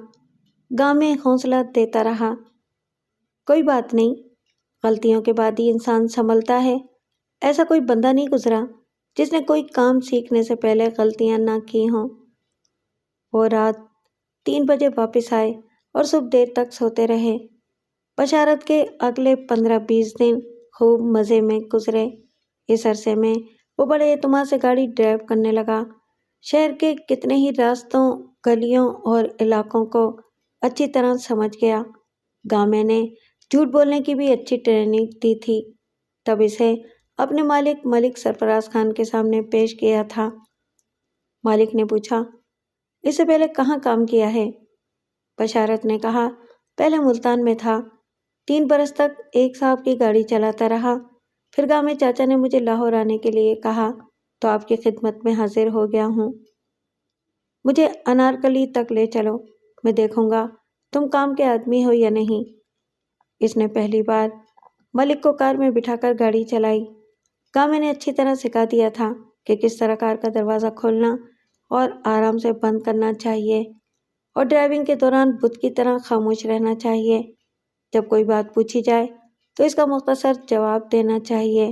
گاؤں میں حوصلہ دیتا رہا، کوئی بات نہیں، غلطیوں کے بعد ہی انسان سنبھلتا ہے۔ ایسا کوئی بندہ نہیں گزرا جس نے کوئی کام سیکھنے سے پہلے غلطیاں نہ کی ہوں۔ وہ رات 3 بجے واپس آئے اور صبح دیر تک سوتے رہے۔ بشارت کے اگلے 15-20 دن خوب مزے میں گزرے۔ اس عرصے میں وہ بڑے اعتماد سے گاڑی ڈرائیو کرنے لگا۔ شہر کے کتنے ہی راستوں، گلیوں اور علاقوں کو اچھی طرح سمجھ گیا۔ گامے نے جھوٹ بولنے کی بھی اچھی ٹریننگ دی تھی، تب اسے اپنے مالک ملک سرفراز خان کے سامنے پیش کیا تھا۔ مالک نے پوچھا، اس سے پہلے کہاں کام کیا ہے؟ بشارت نے کہا، پہلے ملتان میں تھا، 3 برس تک ایک صاحب کی گاڑی چلاتا رہا۔ پھر گاؤں میں چاچا نے مجھے لاہور آنے کے لیے کہا تو آپ کی خدمت میں حاضر ہو گیا ہوں۔ مجھے انارکلی تک لے چلو، میں دیکھوں گا تم کام کے آدمی ہو یا نہیں۔ اس نے پہلی بار ملک کو کار میں بٹھا کر گاڑی چلائی۔ گامے نے اچھی طرح سکھا دیا تھا کہ کس طرح کار کا دروازہ کھولنا اور آرام سے بند کرنا چاہیے، اور ڈرائیونگ کے دوران بت کی طرح خاموش رہنا چاہیے۔ جب کوئی بات پوچھی جائے تو اس کا مختصر جواب دینا چاہیے۔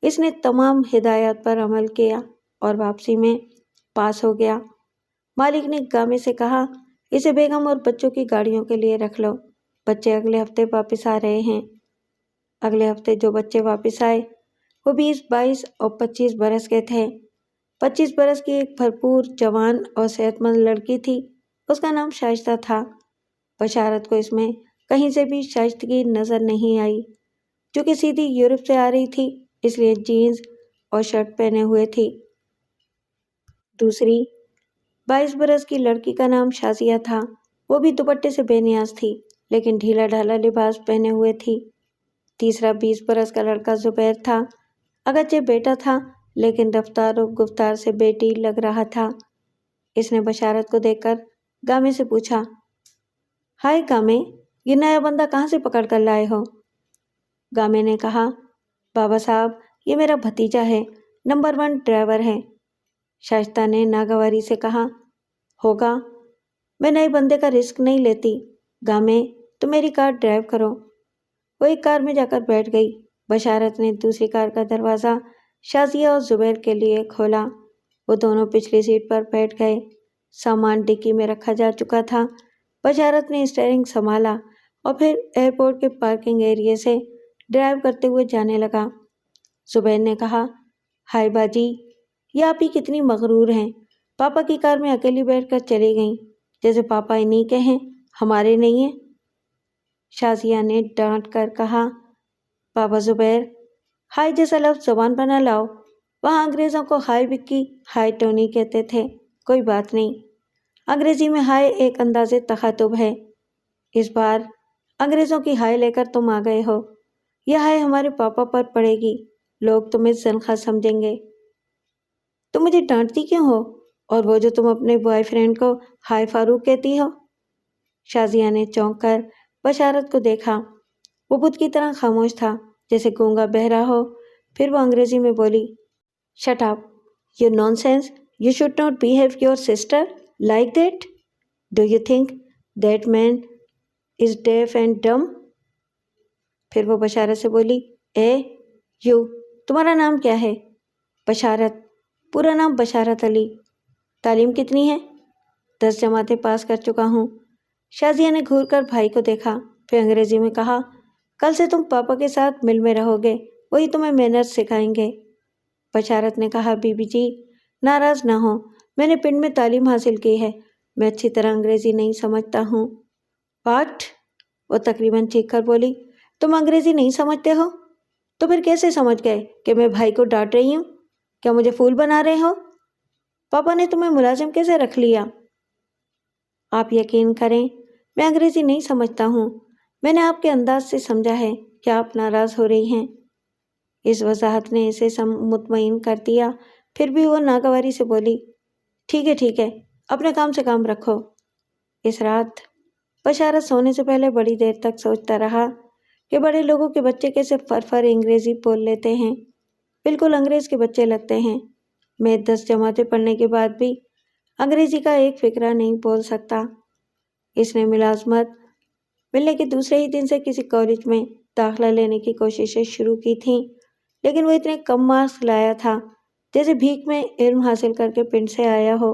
اس نے تمام ہدایات پر عمل کیا اور واپسی میں پاس ہو گیا۔ مالک نے گامے سے کہا، اسے بیگم اور بچوں کی گاڑیوں کے لیے رکھ لو، بچے اگلے ہفتے واپس آ رہے ہیں۔ اگلے ہفتے جو بچے واپس آئے وہ 20، 22 اور 25 برس کے تھے۔ 25 برس کی ایک بھرپور جوان اور صحت مند لڑکی تھی، اس کا نام شائستہ تھا۔ بشارت کو اس میں کہیں سے بھی شائستگی نظر نہیں آئی، چونکہ سیدھی یورپ سے آ رہی تھی اس لیے جینز اور شرٹ پہنے ہوئے تھی۔ دوسری 22 برس کی لڑکی کا نام شازیہ تھا، وہ بھی دوپٹے سے بے نیاز تھی لیکن ڈھیلا ڈھالا لباس پہنے ہوئے تھی۔ تیسرا 20 برس کا لڑکا زبیر تھا، اگرچہ بیٹا تھا لیکن رفتار و گفتار سے بیٹی لگ رہا تھا۔ اس نے بشارت کو دیکھ کر گامے سے پوچھا، ہائے گامے، یہ نیا بندہ کہاں سے پکڑ کر لائے ہو؟ گامے نے کہا، بابا صاحب یہ میرا بھتیجا ہے، نمبر 1 ڈرائیور ہے۔ شائستہ نے ناگواری سے کہا، ہوگا، میں نئے بندے کا رسک نہیں لیتی، گامے تم میری کار ڈرائیو کرو۔ وہ ایک کار میں جا کر بیٹھ گئی۔ بشارت نے دوسری کار کا دروازہ شازیہ اور زبیر کے لیے کھولا۔ وہ دونوں پچھلی سیٹ پر بیٹھ گئے۔ سامان ڈکی میں رکھا جا چکا تھا۔ بشارت نے اسٹیئرنگ سنبھالا اور پھر ایئرپورٹ کے پارکنگ ایریے سے ڈرائیو کرتے ہوئے جانے لگا۔ زبیر نے کہا، ہائے باجی، یہ آپ ہی کتنی مغرور ہیں، پاپا کی کار میں اکیلی بیٹھ کر چلی گئیں، جیسے پاپا انہیں کے ہیں، ہمارے نہیں ہیں۔ شازیہ نے ڈانٹ کر کہا، بابا زبیر، ہائی جیسا لفظ زبان پر نہ لاؤ، وہاں انگریزوں کو ہائی وکی، ہائی ٹونی کہتے تھے، کوئی بات نہیں، انگریزی میں ہائی ایک انداز تخاطب ہے۔ اس بار انگریزوں کی ہائی لے کر تم آ گئے ہو، یہ ہائی ہمارے پاپا پر پڑے گی، لوگ تمہیں زنخواہ سمجھیں گے۔ تم مجھے ڈانٹتی کیوں ہو، اور وہ جو تم اپنے بوائے فرینڈ کو ہائی فاروق کہتی ہو؟ شازیہ نے چونک کر بشارت کو دیکھا۔ وہ بت کی طرح خاموش تھا، جیسے گونگا بہرا ہو۔ پھر وہ انگریزی میں بولی، shut up, you nonsense, you should not behave your sister like that, do you think that man is deaf and dumb? پھر وہ بشارت سے بولی، یو، تمہارا نام کیا ہے؟ بشارت، پورا نام بشارت علی۔ تعلیم کتنی ہے؟ 10 جماعتیں پاس کر چکا ہوں۔ شازیہ نے گھور کر بھائی کو دیکھا، پھر انگریزی میں کہا، کل سے تم پاپا کے ساتھ مل میں رہو گے، وہی تمہیں مینرز سکھائیں گے۔ بشارت نے کہا، بی بی جی ناراض نہ ہو، میں نے پنڈ میں تعلیم حاصل کی ہے، میں اچھی طرح انگریزی نہیں سمجھتا ہوں۔ واٹ؟ وہ تقریباً چیخ کر بولی، تم انگریزی نہیں سمجھتے ہو؟ تو پھر کیسے سمجھ گئے کہ میں بھائی کو ڈانٹ رہی ہوں؟ کیا مجھے پھول بنا رہے ہو؟ پاپا نے تمہیں ملازم کیسے رکھ لیا؟ آپ یقین کریں، میں انگریزی نہیں سمجھتا ہوں، میں نے آپ کے انداز سے سمجھا ہے کہ آپ ناراض ہو رہی ہیں۔ اس وضاحت نے اسے مطمئن کر دیا، پھر بھی وہ ناگواری سے بولی، ٹھیک ہے، اپنے کام سے کام رکھو۔ اس رات بشارت سونے سے پہلے بڑی دیر تک سوچتا رہا کہ بڑے لوگوں کے بچے کیسے فرفر انگریزی بول لیتے ہیں۔ بالکل انگریز کے بچے لگتے ہیں۔ میں 10 جماعتیں پڑھنے کے بعد بھی انگریزی کا ایک فقرہ نہیں بول سکتا۔ اس نے ملازمت ملنے کے دوسرے ہی دن سے کسی کالج میں داخلہ لینے کی کوششیں شروع کی تھیں، لیکن وہ اتنے کم مارکس لایا تھا جیسے بھیک میں علم حاصل کر کے پنڈ سے آیا ہو۔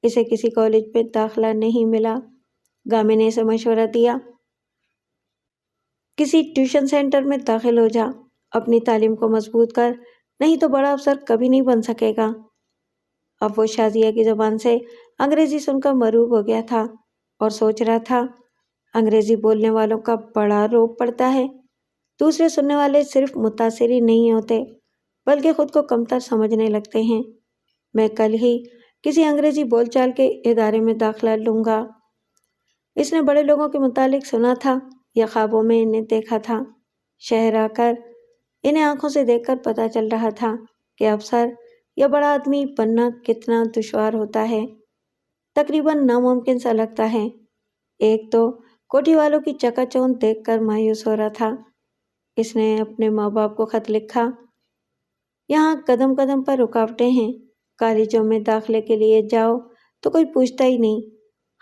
اسے کسی کالج میں داخلہ نہیں ملا۔ گامے نے اسے مشورہ دیا، کسی ٹیوشن سینٹر میں داخل ہو جا، اپنی تعلیم کو مضبوط کر، نہیں تو بڑا افسر کبھی نہیں بن سکے گا۔ اب وہ شازیہ کی زبان سے انگریزی سن کر مرعوب ہو گیا تھا اور سوچ رہا تھا، انگریزی بولنے والوں کا بڑا روب پڑتا ہے۔ دوسرے سننے والے صرف متاثر ہی نہیں ہوتے بلکہ خود کو کمتر سمجھنے لگتے ہیں۔ میں کل ہی کسی انگریزی بول چال کے ادارے میں داخلہ لوں گا۔ اس نے بڑے لوگوں کے متعلق سنا تھا یا خوابوں میں انہیں دیکھا تھا۔ شہر آ کر انہیں آنکھوں سے دیکھ کر پتہ چل رہا تھا کہ افسر یا بڑا آدمی بننا کتنا دشوار ہوتا ہے، تقریباً ناممکن سا لگتا ہے۔ ایک تو کوٹھی والوں کی چکا چوند دیکھ کر مایوس ہو رہا تھا۔ اس نے اپنے ماں باپ کو خط لکھا، یہاں قدم قدم پر رکاوٹیں ہیں، کالجوں میں داخلے کے لیے جاؤ تو کوئی پوچھتا ہی نہیں،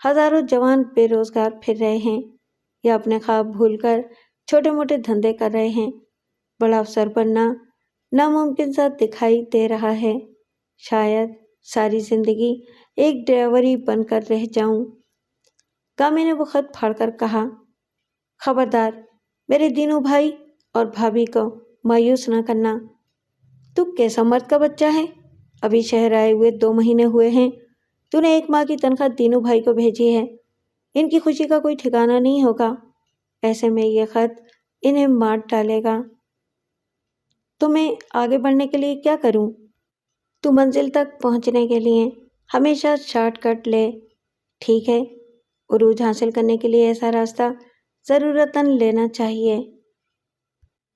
ہزاروں جوان بے روزگار پھر رہے ہیں یا اپنے خواب بھول کر چھوٹے موٹے دھندے کر رہے ہیں۔ بڑا افسر بننا ناممکن سا دکھائی دے رہا ہے، شاید ساری زندگی ایک ڈرائیور ہی بن کر رہ جاؤں۔ کامے نے وہ خط پھاڑ کر کہا، خبردار میرے دینو بھائی اور بھابھی کو مایوس نہ کرنا۔ تو کیسا مرد کا بچہ ہے؟ ابھی شہر آئے ہوئے 2 مہینے ہوئے ہیں، تو نے 1 ماہ کی تنخواہ دینو بھائی کو بھیجی ہے۔ ان کی خوشی کا کوئی ٹھکانہ نہیں ہوگا، ایسے میں یہ خط انہیں مار ڈالے گا۔ تو میں آگے بڑھنے کے لیے کیا کروں؟ تو منزل تک پہنچنے کے لیے ہمیشہ شارٹ کٹ لے، ٹھیک ہے؟ عروج حاصل کرنے کے لیے ایسا راستہ ضرورتاً لینا چاہیے۔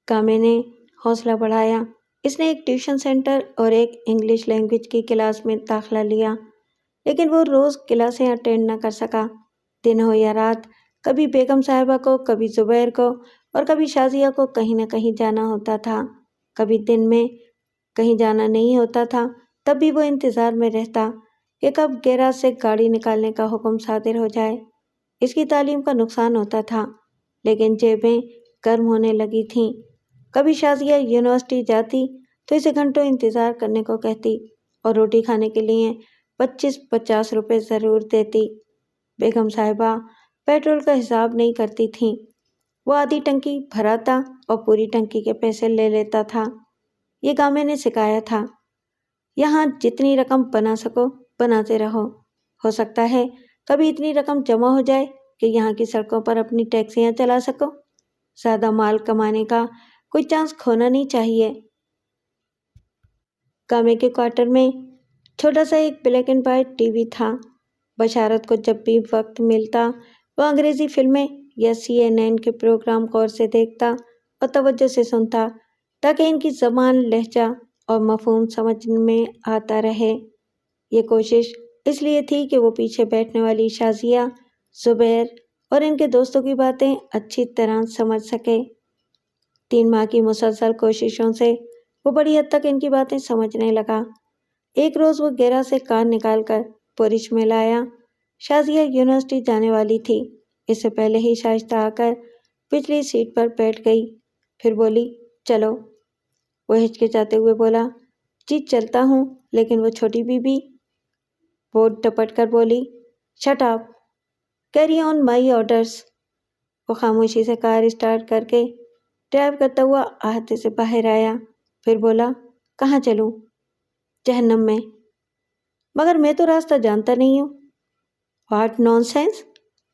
کامے نے حوصلہ بڑھایا۔ اس نے ایک ٹیوشن سینٹر اور ایک انگلش لینگویج کی کلاس میں داخلہ لیا، لیکن وہ روز کلاسیں اٹینڈ نہ کر سکا۔ دن ہو یا رات، کبھی بیگم صاحبہ کو، کبھی زبیر کو اور کبھی شازیہ کو کہیں نہ کہیں جانا ہوتا تھا۔ کبھی دن میں کہیں جانا نہیں ہوتا تھا، تب بھی وہ انتظار میں رہتا کہ کب گیراج سے گاڑی نکالنے کا حکم صادر ہو جائے۔ اس کی تعلیم کا نقصان ہوتا تھا، لیکن جیبیں گرم ہونے لگی تھیں۔ کبھی شازیہ یونیورسٹی جاتی تو اسے گھنٹوں انتظار کرنے کو کہتی اور روٹی کھانے کے لیے 25-50 روپے ضرور دیتی۔ بیگم صاحبہ پیٹرول کا حساب نہیں کرتی تھیں، وہ آدھی ٹنکی بھراتا اور پوری ٹنکی کے پیسے لے لیتا تھا۔ یہ کامے نے سکھایا تھا، یہاں جتنی رقم بنا سکو بناتے رہو، ہو سکتا ہے کبھی اتنی رقم جمع ہو جائے کہ یہاں کی سڑکوں پر اپنی ٹیکسیاں چلا سکو۔ زیادہ مال کمانے کا کوئی چانس کھونا نہیں چاہیے۔ کامے کے کوارٹر میں چھوٹا سا ایک black and white T V تھا۔ بشارت کو جب بھی وقت ملتا وہ انگریزی فلمیں یا CNN کے پروگرام غور سے دیکھتا اور توجہ سے سنتا تاکہ ان کی زبان، لہجہ اور مفہوم سمجھ میں آتا رہے۔ یہ کوشش اس لیے تھی کہ وہ پیچھے بیٹھنے والی شازیہ، زبیر اور ان کے دوستوں کی باتیں اچھی طرح سمجھ سکے۔ 3 ماہ کی مسلسل کوششوں سے وہ بڑی حد تک ان کی باتیں سمجھنے لگا۔ ایک روز وہ گیراج سے کار نکال کر پورش میں لایا۔ شازیہ یونیورسٹی جانے والی تھی، اس سے پہلے ہی شائستہ آ کر پچھلی سیٹ پر بیٹھ گئی، پھر بولی، چلو۔ وہ ہچکچاتے ہوئے بولا، جی چلتا ہوں، لیکن وہ چھوٹی بی بی؟ وہ ڈپٹ کر بولی، shut up, carry on my orders. وہ خاموشی سے کار اسٹارٹ کر کے ڈرائیو کرتا ہوا احاطے سے باہر آیا، پھر بولا، کہاں چلوں؟ جہنم میں۔ مگر میں تو راستہ جانتا نہیں ہوں۔ واٹ نان سینس،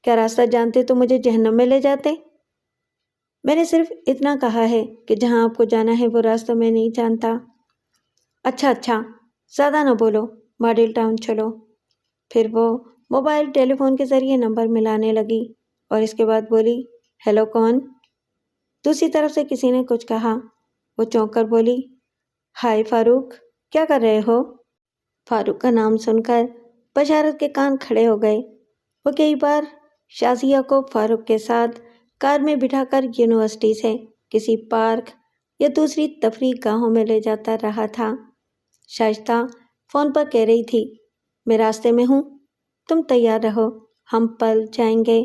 کیا راستہ جانتے تو مجھے جہنم میں لے جاتے؟ میں نے صرف اتنا کہا ہے کہ جہاں آپ کو جانا ہے وہ راستہ میں نہیں جانتا۔ اچھا، زیادہ نہ بولو، ماڈل ٹاؤن چلو۔ پھر وہ موبائل ٹیلی فون کے ذریعے نمبر ملانے لگی اور اس کے بعد بولی، ہیلو کون؟ دوسری طرف سے کسی نے کچھ کہا۔ وہ چونک کر بولی، ہائے فاروق، کیا کر رہے ہو؟ فاروق کا نام سن کر بشارت کے کان کھڑے ہو گئے۔ وہ کئی بار شازیہ کو فاروق کے ساتھ کار میں بٹھا کر یونیورسٹی سے کسی پارک یا دوسری تفریح گاہوں میں لے جاتا رہا تھا۔ شائستہ فون پر کہہ رہی تھی، میں راستے میں ہوں، تم تیار رہو، ہم پل جائیں گے۔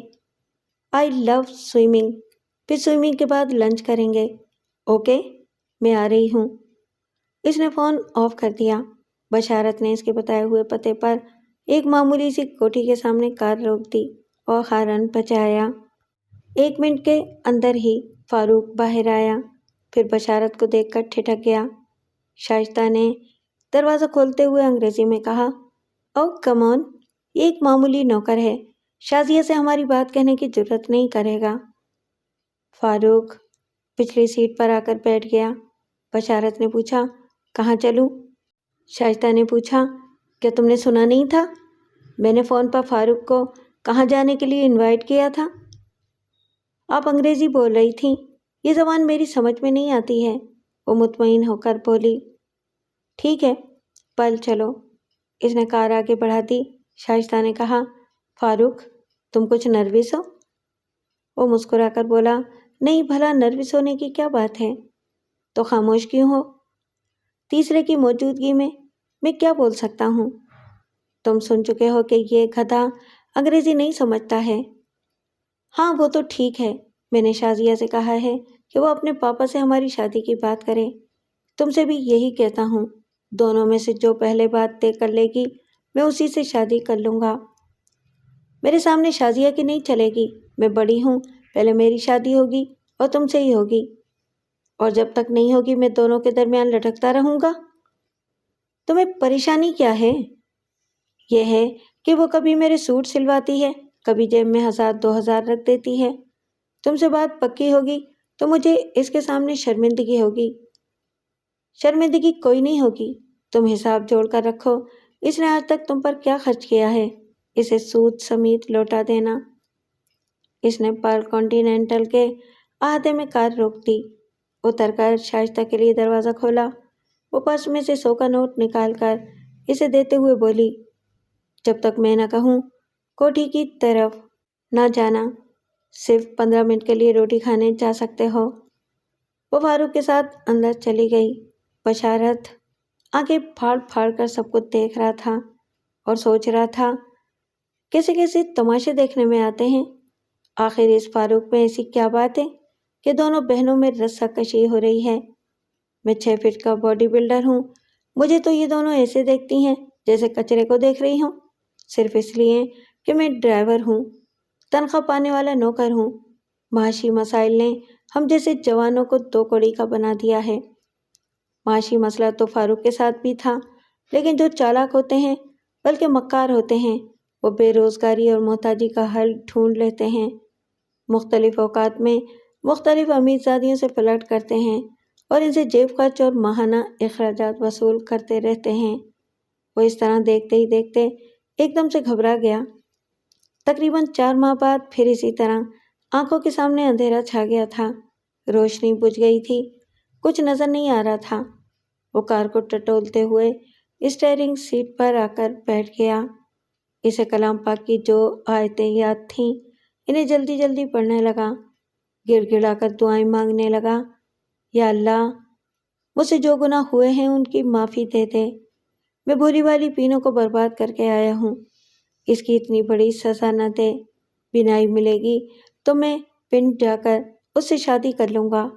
آئی لو سوئمنگ، پھر سوئمنگ کے بعد لنچ کریں گے۔ اوکے، میں آ رہی ہوں۔ اس نے فون آف کر دیا۔ بشارت نے اس کے بتائے ہوئے پتے پر ایک معمولی سی کوٹھی کے سامنے کار روک دی اور ہارن بجایا۔ 1 منٹ کے اندر ہی فاروق باہر آیا، پھر بشارت کو دیکھ کر ٹھٹک گیا۔ شائستہ نے دروازہ کھولتے ہوئے انگریزی میں کہا، او کم آن، یہ ایک معمولی نوکر ہے، شازیہ سے ہماری بات کہنے کی جرات نہیں کرے گا۔ فاروق پچھلی سیٹ پر آ کر بیٹھ گیا۔ بشارت نے پوچھا، کہاں چلوں؟ شائستہ نے پوچھا، کیا تم نے سنا نہیں تھا؟ میں نے فون پر فاروق کو کہاں جانے کے لیے انوائٹ کیا تھا؟ آپ انگریزی بول رہی تھیں، یہ زبان میری سمجھ میں نہیں آتی ہے، وہ مطمئن ہو کر بولی۔ ٹھیک ہے، پل چلو۔ اس نے کار آگے بڑھا دی۔ شائستہ نے کہا، فاروق تم کچھ نروس ہو؟ وہ مسکرا کر بولا، نہیں، بھلا نروس ہونے کی کیا بات ہے؟ تو خاموش کیوں ہو؟ تیسرے کی موجودگی میں کیا بول سکتا ہوں؟ تم سن چکے ہو کہ یہ گدھا انگریزی نہیں سمجھتا ہے۔ ہاں وہ تو ٹھیک ہے، میں نے شازیہ سے کہا ہے کہ وہ اپنے پاپا سے ہماری شادی کی بات کرے۔ تم سے بھی یہی کہتا ہوں، دونوں میں سے جو پہلے بات طے کر لے گی میں اسی سے شادی کر لوں گا۔ میرے سامنے شازیہ کی نہیں چلے گی، میں بڑی ہوں، پہلے میری شادی ہوگی اور تم سے ہی ہوگی، اور جب تک نہیں ہوگی میں دونوں کے درمیان لٹکتا رہوں گا۔ تمہیں پریشانی کیا ہے؟ یہ ہے کہ وہ کبھی میرے سوٹ سلواتی ہے، کبھی جیب میں 1000-2000 رکھ دیتی ہے۔ تم سے بات پکی ہوگی تو مجھے اس کے سامنے شرمندگی ہوگی۔ شرمندگی کوئی نہیں ہوگی، تم حساب جوڑ کر رکھو، اس نے آج تک تم پر کیا خرچ کیا ہے، اسے سود سمیت لوٹا دینا۔ اس نے پارک کانٹیننٹل کے احاطے میں کار روک دی، اتر کر شائستہ کے لیے دروازہ کھولا۔ وہ پرس میں سے 100 کا نوٹ نکال کر اسے دیتے ہوئے بولی، جب تک میں نہ کہوں کوٹھی کی طرف نہ جانا، صرف 15 منٹ کے لیے روٹی کھانے جا سکتے ہو۔ وہ فاروق کے ساتھ اندر چلی گئی۔ بشارت آنکھیں پھاڑ پھاڑ کر سب کچھ دیکھ رہا تھا اور سوچ رہا تھا، کیسے کیسے تماشے دیکھنے میں آتے ہیں، آخر اس فاروق میں ایسی کیا بات ہے کہ دونوں بہنوں میں رسہ کشی ہو رہی ہے۔ میں 6 فٹ کا باڈی بلڈر ہوں، مجھے تو یہ دونوں ایسے دیکھتی ہیں جیسے کچرے کو دیکھ رہی ہوں، صرف اس لیے کہ میں ڈرائیور ہوں، تنخواہ پانے والا نوکر ہوں۔ معاشی مسائل نے ہم جیسے جوانوں کو 2 کوڑی کا بنا دیا ہے۔ معاشی مسئلہ تو فاروق کے ساتھ بھی تھا، لیکن جو چالاک ہوتے ہیں بلکہ مکار ہوتے ہیں، وہ بے روزگاری اور محتاجی کا حل ڈھونڈ لیتے ہیں، مختلف اوقات میں مختلف امیرزادیوں سے فلرٹ کرتے ہیں اور ان سے جیب خرچ اور ماہانہ اخراجات وصول کرتے رہتے ہیں۔ وہ اس طرح دیکھتے ہی دیکھتے ایک دم سے گھبرا گیا۔ تقریباً 4 ماہ بعد پھر اسی طرح آنکھوں کے سامنے اندھیرا چھا گیا تھا، روشنی بجھ گئی تھی، کچھ نظر نہیں آ رہا تھا۔ وہ کار کو ٹٹولتے ہوئے اسٹیئرنگ سیٹ پر آ کر بیٹھ گیا۔ اسے کلام پاک کی جو آیتیں یاد تھیں انہیں جلدی جلدی پڑھنے لگا، گڑ گڑا کر دعائیں مانگنے لگا، یا اللہ مجھ سے جو گناہ ہوئے ہیں ان کی معافی دے دے، میں بھولی بھالی پینوں کو برباد کر کے آیا ہوں، اس کی اتنی بڑی سزا نہ دے، بینائی ملے گی تو میں پنڈ جا کر اس سے شادی کر لوں گا،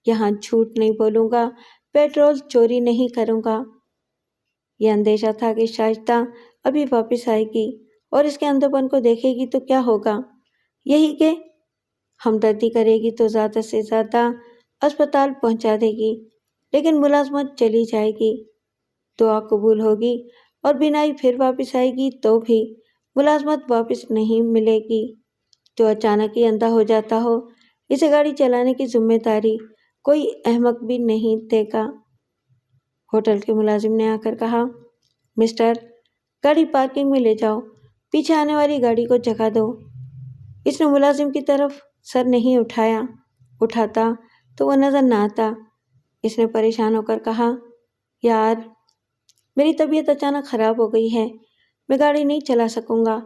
یہاں جھوٹ نہیں بولوں گا، پیٹرول چوری نہیں کروں گا۔ یہ اندیشہ تھا کہ شائستہ ابھی واپس آئے گی اور اس کے اندھوپن کو دیکھے گی تو کیا ہوگا، یہی کہ ہمدردی کرے گی تو زیادہ سے زیادہ اسپتال پہنچا دے گی، لیکن ملازمت چلی جائے گی، دعا قبول ہوگی، اور بینائی پھر واپس آئے گی تو بھی ملازمت واپس نہیں ملے گی۔ جو اچانک ہی اندھا ہو جاتا ہو، اسے گاڑی چلانے کی ذمہ داری کوئی احمق بھی نہیں دے گا۔ ہوٹل کے ملازم نے آ کر کہا، مسٹر، گاڑی پارکنگ میں لے جاؤ، پیچھے آنے والی گاڑی کو جگہ دو۔ اس نے ملازم کی طرف سر نہیں اٹھایا، اٹھاتا تو وہ نظر نہ آتا۔ اس نے پریشان ہو کر کہا، یار میری طبیعت اچانک خراب ہو گئی ہے، میں گاڑی نہیں چلا سکوں گا،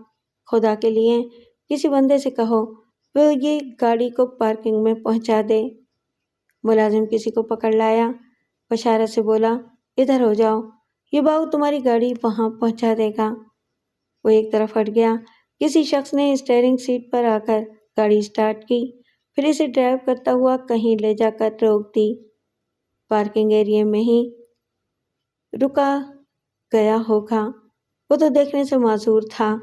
خدا کے لیے کسی بندے سے کہو وہ یہ گاڑی کو پارکنگ میں پہنچا دے۔ ملازم کسی کو پکڑ لایا، بشارت سے بولا، ادھر ہو جاؤ، یہ باؤ تمہاری گاڑی وہاں پہنچا دے گا۔ وہ ایک طرف ہٹ گیا۔ کسی شخص نے اسٹیئرنگ سیٹ پر آ کر گاڑی اسٹارٹ کی، پھر اسے ڈرائیو کرتا ہوا کہیں لے جا کر روک دی۔ پارکنگ ایریا میں ہی رکا گیا ہوگا، وہ تو دیکھنے سے معذور تھا۔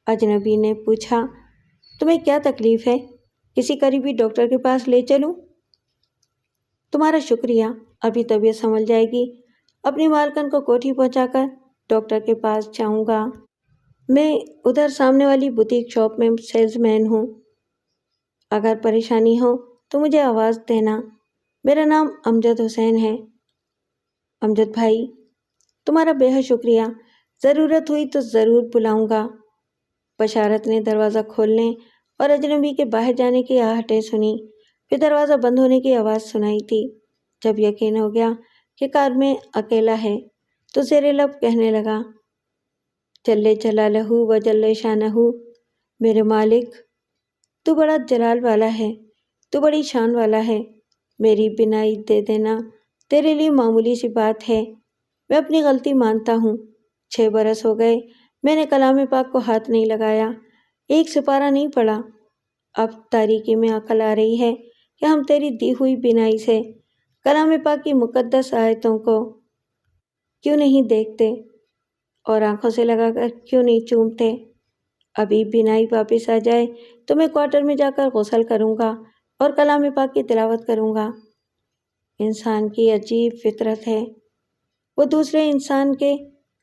اجنبی نے پوچھا، تمہیں کیا تکلیف ہے؟ کسی قریبی ڈاکٹر کے پاس لے چلوں؟ تمہارا شکریہ، ابھی طبیعت سنبھل جائے گی۔ اپنی مالکن کو کوٹھی پہنچا کر ڈاکٹر کے پاس جاؤں گا۔ میں ادھر سامنے والی بوتیک شاپ میں سیلز مین ہوں، اگر پریشانی ہو تو مجھے آواز دینا۔ میرا نام امجد حسین ہے۔ امجد بھائی، تمہارا بے حد شکریہ، ضرورت ہوئی تو ضرور بلاؤں گا۔ بشارت نے دروازہ کھولنے اور اجنبی کے باہر جانے کی آہٹیں سنی، پھر دروازہ بند ہونے کی آواز سنائی تھی۔ جب یقین ہو گیا کہ کار میں اکیلا ہے تو زیر لب کہنے لگا، جل جلالہ و جل شانہ، میرے مالک، تو بڑا جلال والا ہے، تو بڑی شان والا ہے، میری بینائی دے دینا تیرے لیے معمولی سی بات ہے۔ میں اپنی غلطی مانتا ہوں، 6 برس ہو گئے میں نے کلام پاک کو ہاتھ نہیں لگایا، ایک سپارہ نہیں پڑھا۔ اب تاریکی میں عقل آ رہی ہے کہ ہم تیری دی ہوئی بینائی سے کلام پاک کی مقدس آیتوں کو کیوں نہیں دیکھتے اور آنکھوں سے لگا کر کیوں نہیں چومتے؟ ابھی بینائی واپس آ جائے تو میں کوارٹر میں جا کر غسل کروں گا اور کلام پاک کی تلاوت کروں گا۔ انسان کی عجیب فطرت ہے، وہ دوسرے انسان کے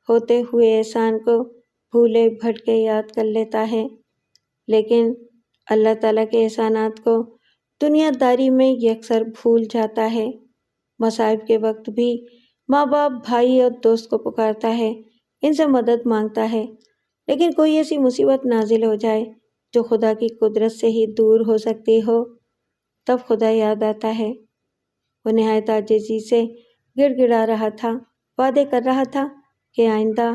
ہوتے ہوئے احسان کو بھولے بھٹکے یاد کر لیتا ہے، لیکن اللہ تعالیٰ کے احسانات کو دنیا داری میں یکسر بھول جاتا ہے۔ مصائب کے وقت بھی ماں باپ، بھائی اور دوست کو پکارتا ہے، ان سے مدد مانگتا ہے، لیکن کوئی ایسی مصیبت نازل ہو جائے جو خدا کی قدرت سے ہی دور ہو سکتی ہو، تب خدا یاد آتا ہے۔ وہ نہایت عاجزی سے گڑ گڑا رہا تھا، وعدے کر رہا تھا کہ آئندہ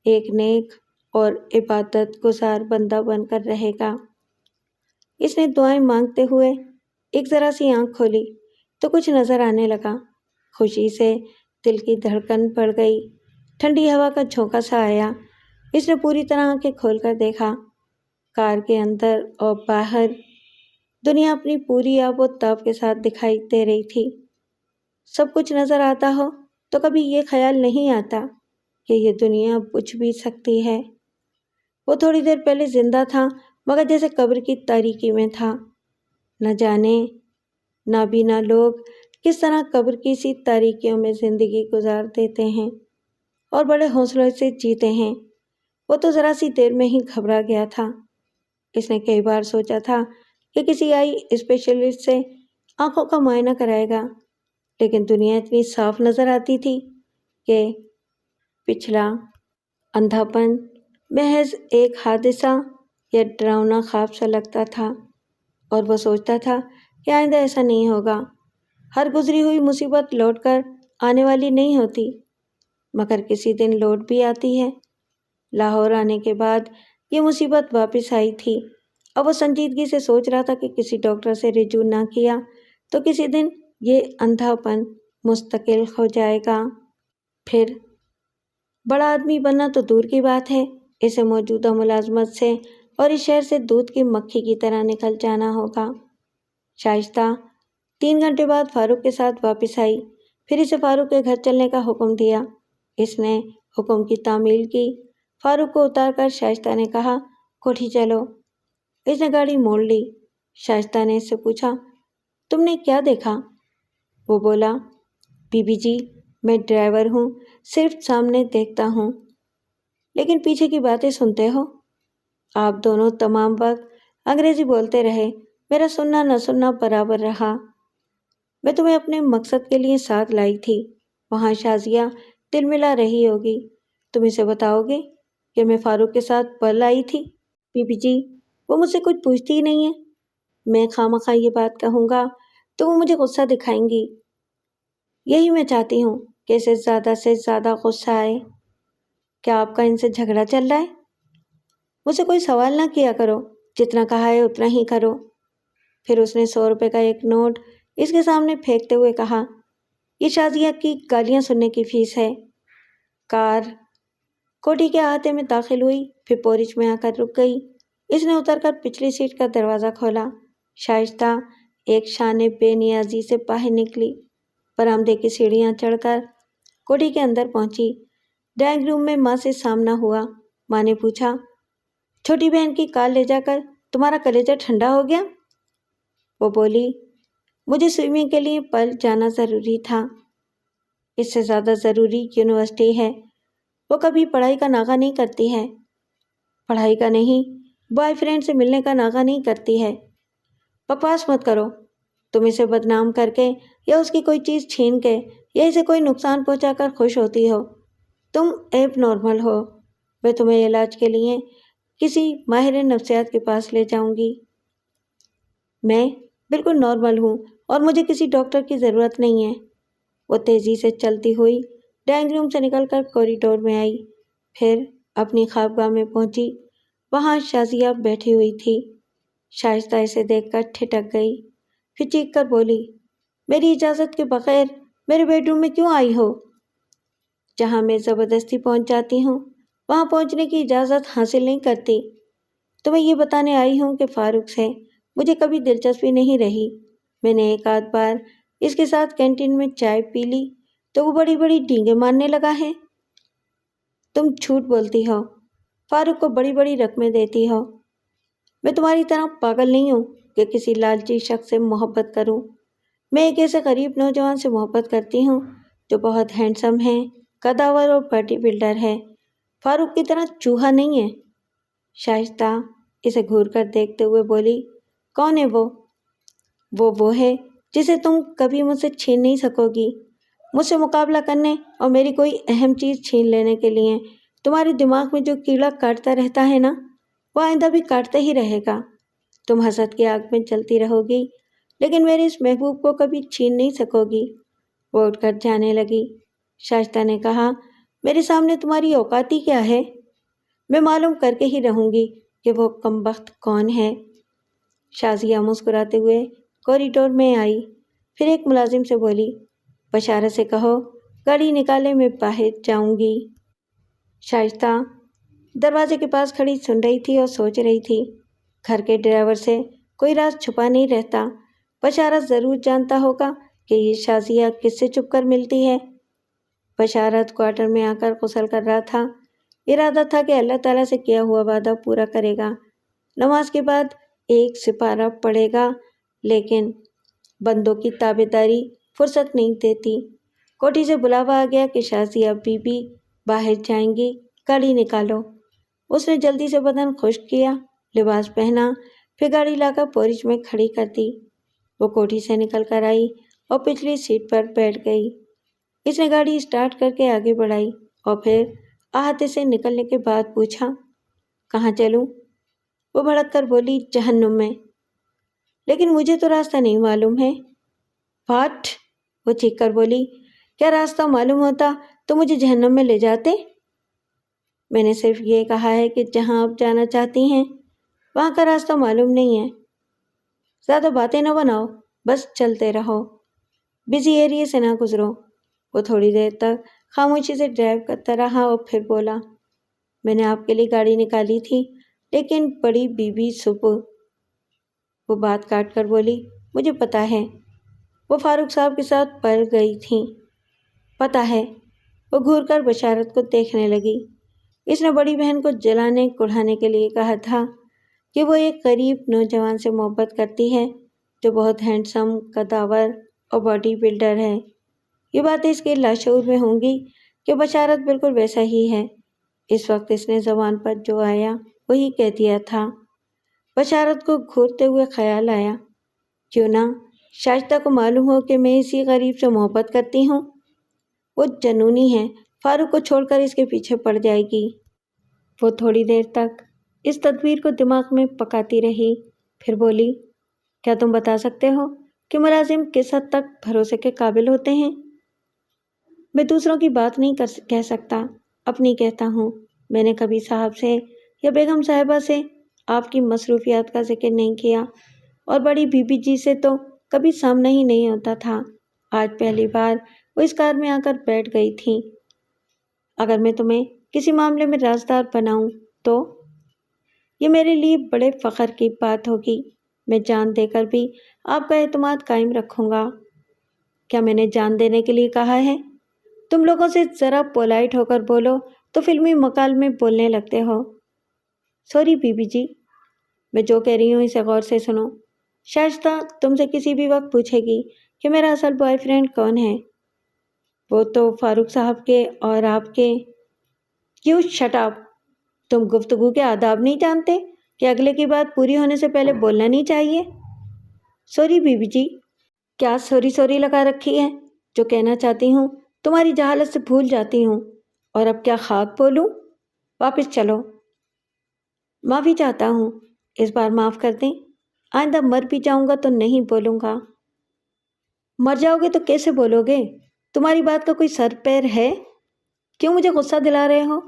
ایک نیک اور عبادت گزار بندہ بن کر رہے گا۔ اس نے دعائیں مانگتے ہوئے ایک ذرا سی آنکھ کھولی تو کچھ نظر آنے لگا۔ خوشی سے دل کی دھڑکن بڑھ گئی، ٹھنڈی ہوا کا جھونکا سا آیا۔ اس نے پوری طرح آنکھیں کھول کر دیکھا، کار کے اندر اور باہر دنیا اپنی پوری آب و تاب کے ساتھ دکھائی دے رہی تھی۔ سب کچھ نظر آتا ہو تو کبھی یہ خیال نہیں آتا کہ یہ دنیا بجھ بھی سکتی ہے۔ وہ تھوڑی دیر پہلے زندہ تھا مگر جیسے قبر کی تاریکی میں تھا۔ نہ جانے نابینا لوگ کس طرح قبر کی سی تاریکیوں میں زندگی گزار دیتے ہیں اور بڑے حوصلوں سے جیتے ہیں۔ وہ تو ذرا سی دیر میں ہی گھبرا گیا تھا۔ اس نے کئی بار سوچا تھا کہ کسی آئی اسپیشلسٹ سے آنکھوں کا معائنہ کرائے گا، لیکن دنیا اتنی صاف نظر آتی تھی کہ پچھلا اندھاپن محض ایک حادثہ یا ڈراؤنا خواب سا لگتا تھا، اور وہ سوچتا تھا کہ آئندہ ایسا نہیں ہوگا۔ ہر گزری ہوئی مصیبت لوٹ کر آنے والی نہیں ہوتی، مگر کسی دن لوٹ بھی آتی ہے۔ لاہور آنے کے بعد یہ مصیبت واپس آئی تھی۔ اب وہ سنجیدگی سے سوچ رہا تھا کہ کسی ڈاکٹر سے رجوع نہ کیا تو کسی دن یہ اندھاپن مستقل ہو جائے گا۔ پھر بڑا آدمی بننا تو دور کی بات ہے، اسے موجودہ ملازمت سے اور اس شہر سے دودھ کی مکھی کی طرح نکل جانا ہوگا۔ شائستہ 3 گھنٹے بعد فاروق کے ساتھ واپس آئی، پھر اسے فاروق کے گھر چلنے کا حکم دیا۔ اس نے حکم کی تعمیل کی۔ فاروق کو اتار کر شائستہ نے کہا، کوٹھی چلو۔ اس نے گاڑی موڑ لی۔ شائستہ نے اس سے پوچھا، تم نے کیا دیکھا؟ وہ بولا، بی بی جی، میں ڈرائیور ہوں، صرف سامنے دیکھتا ہوں، لیکن پیچھے کی باتیں سنتے ہو۔ آپ دونوں تمام وقت انگریزی بولتے رہے، میرا سننا نہ سننا برابر رہا۔ میں تمہیں اپنے مقصد کے لیے ساتھ لائی تھی، وہاں شازیہ دل ملا رہی ہوگی، تم اسے بتاؤ گے کہ میں فاروق کے ساتھ پل آئی تھی؟ بی بی جی، وہ مجھ سے کچھ پوچھتی ہی نہیں ہے، میں خواہ یہ بات کہوں گا تو وہ مجھے غصہ دکھائیں گی۔ یہی میں چاہتی ہوں کہ اسے زیادہ سے زیادہ غصہ آئے۔ کیا آپ کا ان سے جھگڑا چل رہا ہے؟ مجھ سے کوئی سوال نہ کیا کرو، جتنا کہا ہے اتنا ہی کرو۔ پھر اس نے 100 روپے کا ایک نوٹ اس کے سامنے پھینکتے ہوئے کہا، یہ شازیہ کی گالیاں سننے کی فیس ہے۔ کار کوٹھی کے احاطے میں داخل ہوئی، پھر پورچ میں آ کر رک گئی۔ اس نے اتر کر پچھلی سیٹ کا دروازہ کھولا۔ شائستہ ایک شانے بے نیازی سے باہر نکلی، برآمدے کی سیڑھیاں چڑھ کر کوٹھی کے اندر پہنچی۔ ڈرائنگ روم میں ماں سے سامنا ہوا۔ ماں نے پوچھا، چھوٹی بہن کی کال لے جا کر تمہارا کلیجہ ٹھنڈا ہو گیا؟ وہ بولی، مجھے سوئمنگ کے لیے پل جانا ضروری تھا۔ اس سے زیادہ ضروری یونیورسٹی ہے۔ وہ کبھی پڑھائی کا ناغہ نہیں کرتی ہے۔ پڑھائی کا نہیں، بوائے فرینڈ سے ملنے کا ناغہ نہیں کرتی ہے۔ بکواس مت کرو۔ تم اسے بدنام کر کے یا اس کی کوئی چیز چھین کے یا اسے کوئی نقصان پہنچا کر خوش ہوتی ہو۔ تم ایب نارمل ہو۔ میں تمہیں علاج کے لیے کسی ماہر نفسیات کے پاس لے جاؤں گی۔ میں بالکل نارمل ہوں اور مجھے کسی ڈاکٹر کی ضرورت نہیں ہے۔ وہ تیزی سے چلتی ہوئی ڈرائنگ روم سے نکل کر کوریڈور میں آئی، پھر اپنی خوابگاہ میں پہنچی۔ وہاں شازیہ بیٹھی ہوئی تھی۔ شائستہ اسے دیکھ کر ٹھٹک گئی، پھر چیخ کر بولی، میری اجازت کے بغیر میرے بیڈ روم میں کیوں آئی ہو؟ جہاں میں زبردستی پہنچ جاتی ہوں وہاں پہنچنے کی اجازت حاصل نہیں کرتی۔ تمہیں یہ بتانے آئی ہوں کہ فاروق سے مجھے کبھی دلچسپی نہیں رہی۔ میں نے ایک آدھ بار اس کے ساتھ کینٹین میں چائے پی لی تو وہ بڑی بڑی ڈینگیں مارنے لگا ہے۔ تم جھوٹ بولتی ہو، فاروق کو بڑی بڑی رقمیں دیتی ہو۔ میں تمہاری طرح پاگل نہیں ہوں کہ کسی لالچی شخص سے محبت کروں۔ میں ایک ایسے غریب نوجوان سے محبت کرتی ہوں جو بہت ہینڈسم ہے، قداور اور باڈی بلڈر ہے، فاروق کی طرح چوہا نہیں ہے۔ شائستہ اسے گھور کر دیکھتے ہوئے بولی، کون ہے وہ؟ وہ ہے جسے تم کبھی مجھ سے چھین نہیں سکو گی۔ مجھ سے مقابلہ کرنے اور میری کوئی اہم چیز چھین لینے کے لیے تمہارے دماغ میں جو کیڑا کاٹتا رہتا ہے نا، وہ آئندہ بھی کاٹتا ہی رہے گا۔ تم حسد کی آگ میں چلتی رہو گی لیکن میرے اس محبوب کو کبھی چھین نہیں سکو گی۔ وہ اٹھ کر جانے لگی۔ شائستہ نے کہا، میرے سامنے تمہاری اوقات ہی کیا ہے؟ میں معلوم کر کے ہی رہوں گی کہ وہ کمبخت کون ہے۔ شازیہ مسکراتے ہوئے کوریڈور میں آئی، پھر ایک ملازم سے بولی، بشارت سے کہو گاڑی نکالے، میں باہر جاؤں گی۔ شائستہ دروازے کے پاس کھڑی سن رہی تھی اور سوچ رہی تھی، گھر کے ڈرائیور سے کوئی راز چھپا نہیں رہتا۔ بشارت ضرور جانتا ہوگا کہ یہ شازیہ کس سے چھپ کر ملتی ہے۔ بشارت کوارٹر میں آ کر غسل کر رہا تھا۔ ارادہ تھا کہ اللہ تعالیٰ سے کیا ہوا وعدہ پورا کرے گا، نماز کے بعد ایک سپارہ پڑھے گا، لیکن بندوں کی تابع داری فرصت نہیں دیتی۔ کوٹھی سے بلاوا آ گیا کہ شازیہ بی بی باہر جائیں گی، گاڑی نکالو۔ اس نے جلدی سے بدن خشک کیا، لباس پہنا، پھر گاڑی لا کر پورچ میں کھڑی کر دی۔ وہ کوٹھی سے نکل کر آئی اور پچھلی سیٹ پر بیٹھ گئی۔ اس نے گاڑی اسٹارٹ کر کے آگے بڑھائی اور پھر احاطے سے نکلنے کے بعد پوچھا، کہاں چلوں؟ وہ بھڑک کر بولی، جہنم میں۔ لیکن مجھے تو راستہ نہیں معلوم ہے۔ واٹ؟ وہ چیخ کر بولی، کیا راستہ معلوم ہوتا تو مجھے جہنم میں لے جاتے؟ میں نے صرف یہ کہا ہے کہ جہاں آپ جانا چاہتی ہیں وہاں کا راستہ معلوم نہیں ہے۔ زیادہ باتیں نہ بناؤ، بس چلتے رہو، بزی ایریے سے نہ گزرو۔ وہ تھوڑی دیر تک خاموشی سے ڈرائیو کرتا رہا اور پھر بولا، میں نے آپ کے لیے گاڑی نکالی تھی لیکن بڑی بی بی صبح۔ وہ بات کاٹ کر بولی، مجھے پتہ ہے، وہ فاروق صاحب کے ساتھ پل گئی تھیں۔ پتہ ہے۔ وہ گھور کر بشارت کو دیکھنے لگی۔ اس نے بڑی بہن کو جلانے کڑھانے کے لیے کہا تھا کہ وہ ایک غریب نوجوان سے محبت کرتی ہے جو بہت ہینڈسم، قداور اور باڈی بلڈر ہے۔ یہ باتیں اس کے لاشعور میں ہوں گی کہ بشارت بالکل ویسا ہی ہے۔ اس وقت اس نے زبان پر جو آیا وہی کہہ دیا تھا۔ بشارت کو گھورتے ہوئے خیال آیا، کیوں نہ شائستہ کو معلوم ہو کہ میں اسی غریب سے محبت کرتی ہوں۔ وہ جنونی ہے، فاروق کو چھوڑ کر اس کے پیچھے پڑ جائے گی۔ وہ تھوڑی دیر تک اس تدبیر کو دماغ میں پکاتی رہی، پھر بولی، کیا تم بتا سکتے ہو کہ ملازم کس حد تک بھروسے کے قابل ہوتے ہیں؟ میں دوسروں کی بات نہیں کہہ سکتا، اپنی کہتا ہوں۔ میں نے کبھی صاحب سے یا بیگم صاحبہ سے آپ کی مصروفیات کا ذکر نہیں کیا، اور بڑی بی بی جی سے تو کبھی سامنا ہی نہیں ہوتا تھا۔ آج پہلی بار وہ اس کار میں آ کر بیٹھ گئی تھی۔ اگر میں تمہیں کسی معاملے میں رازدار بناؤں تو یہ میرے لیے بڑے فخر کی بات ہوگی۔ میں جان دے کر بھی آپ کا اعتماد قائم رکھوں گا۔ کیا میں نے جان دینے کے لیے کہا ہے؟ تم لوگوں سے ذرا پولائٹ ہو کر بولو تو فلمی مکالمے بولنے لگتے ہو۔ سوری بی بی جی، میں جو کہہ رہی ہوں اسے غور سے سنو۔ شائستہ تم سے کسی بھی وقت پوچھے گی کہ میرا اصل بوائے فرینڈ کون ہے، وہ تو فاروق صاحب کے اور آپ کے۔ You shut up! تم گفتگو کے آداب نہیں جانتے کہ اگلے کی بات پوری ہونے سے پہلے بولنا نہیں چاہیے؟ سوری بی بی جی، کیا سوری لگا رکھی ہے؟ جو کہنا چاہتی ہوں تمہاری جہالت سے بھول جاتی ہوں، اور اب کیا خاک بولوں؟ واپس چلو۔ معافی چاہتا ہوں، اس بار معاف کر دیں۔ آئندہ مر بھی جاؤں گا تو نہیں بولوں گا۔ مر جاؤ گے تو کیسے بولو گے؟ تمہاری بات کا کوئی سر پیر ہے؟ کیوں مجھے غصہ دلا رہے ہو؟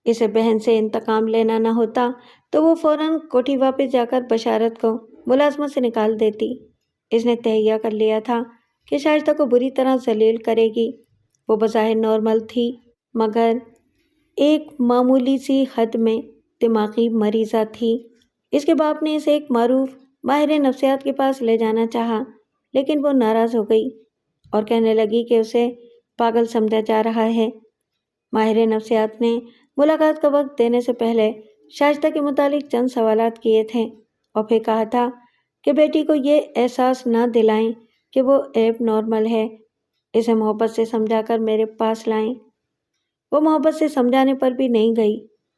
اسے بہن سے انتقام لینا نہ ہوتا تو وہ فوراً کوٹھی واپس جا کر بشارت کو ملازمت سے نکال دیتی۔ اس نے تہیہ کر لیا تھا کہ شائستہ کو بری طرح ذلیل کرے گی۔ وہ بظاہر نارمل تھی، مگر ایک معمولی سی حد میں دماغی مریضہ تھی۔ اس کے باپ نے اسے ایک معروف ماہر نفسیات کے پاس لے جانا چاہا، لیکن وہ ناراض ہو گئی اور کہنے لگی کہ اسے پاگل سمجھا جا رہا ہے۔ ماہر نفسیات نے ملاقات کا وقت دینے سے پہلے شائستہ کے متعلق چند سوالات کیے تھے اور پھر کہا تھا کہ بیٹی کو یہ احساس نہ دلائیں کہ وہ ایب نارمل ہے، اسے محبت سے سمجھا کر میرے پاس لائیں۔ وہ محبت سے سمجھانے پر بھی نہیں گئی۔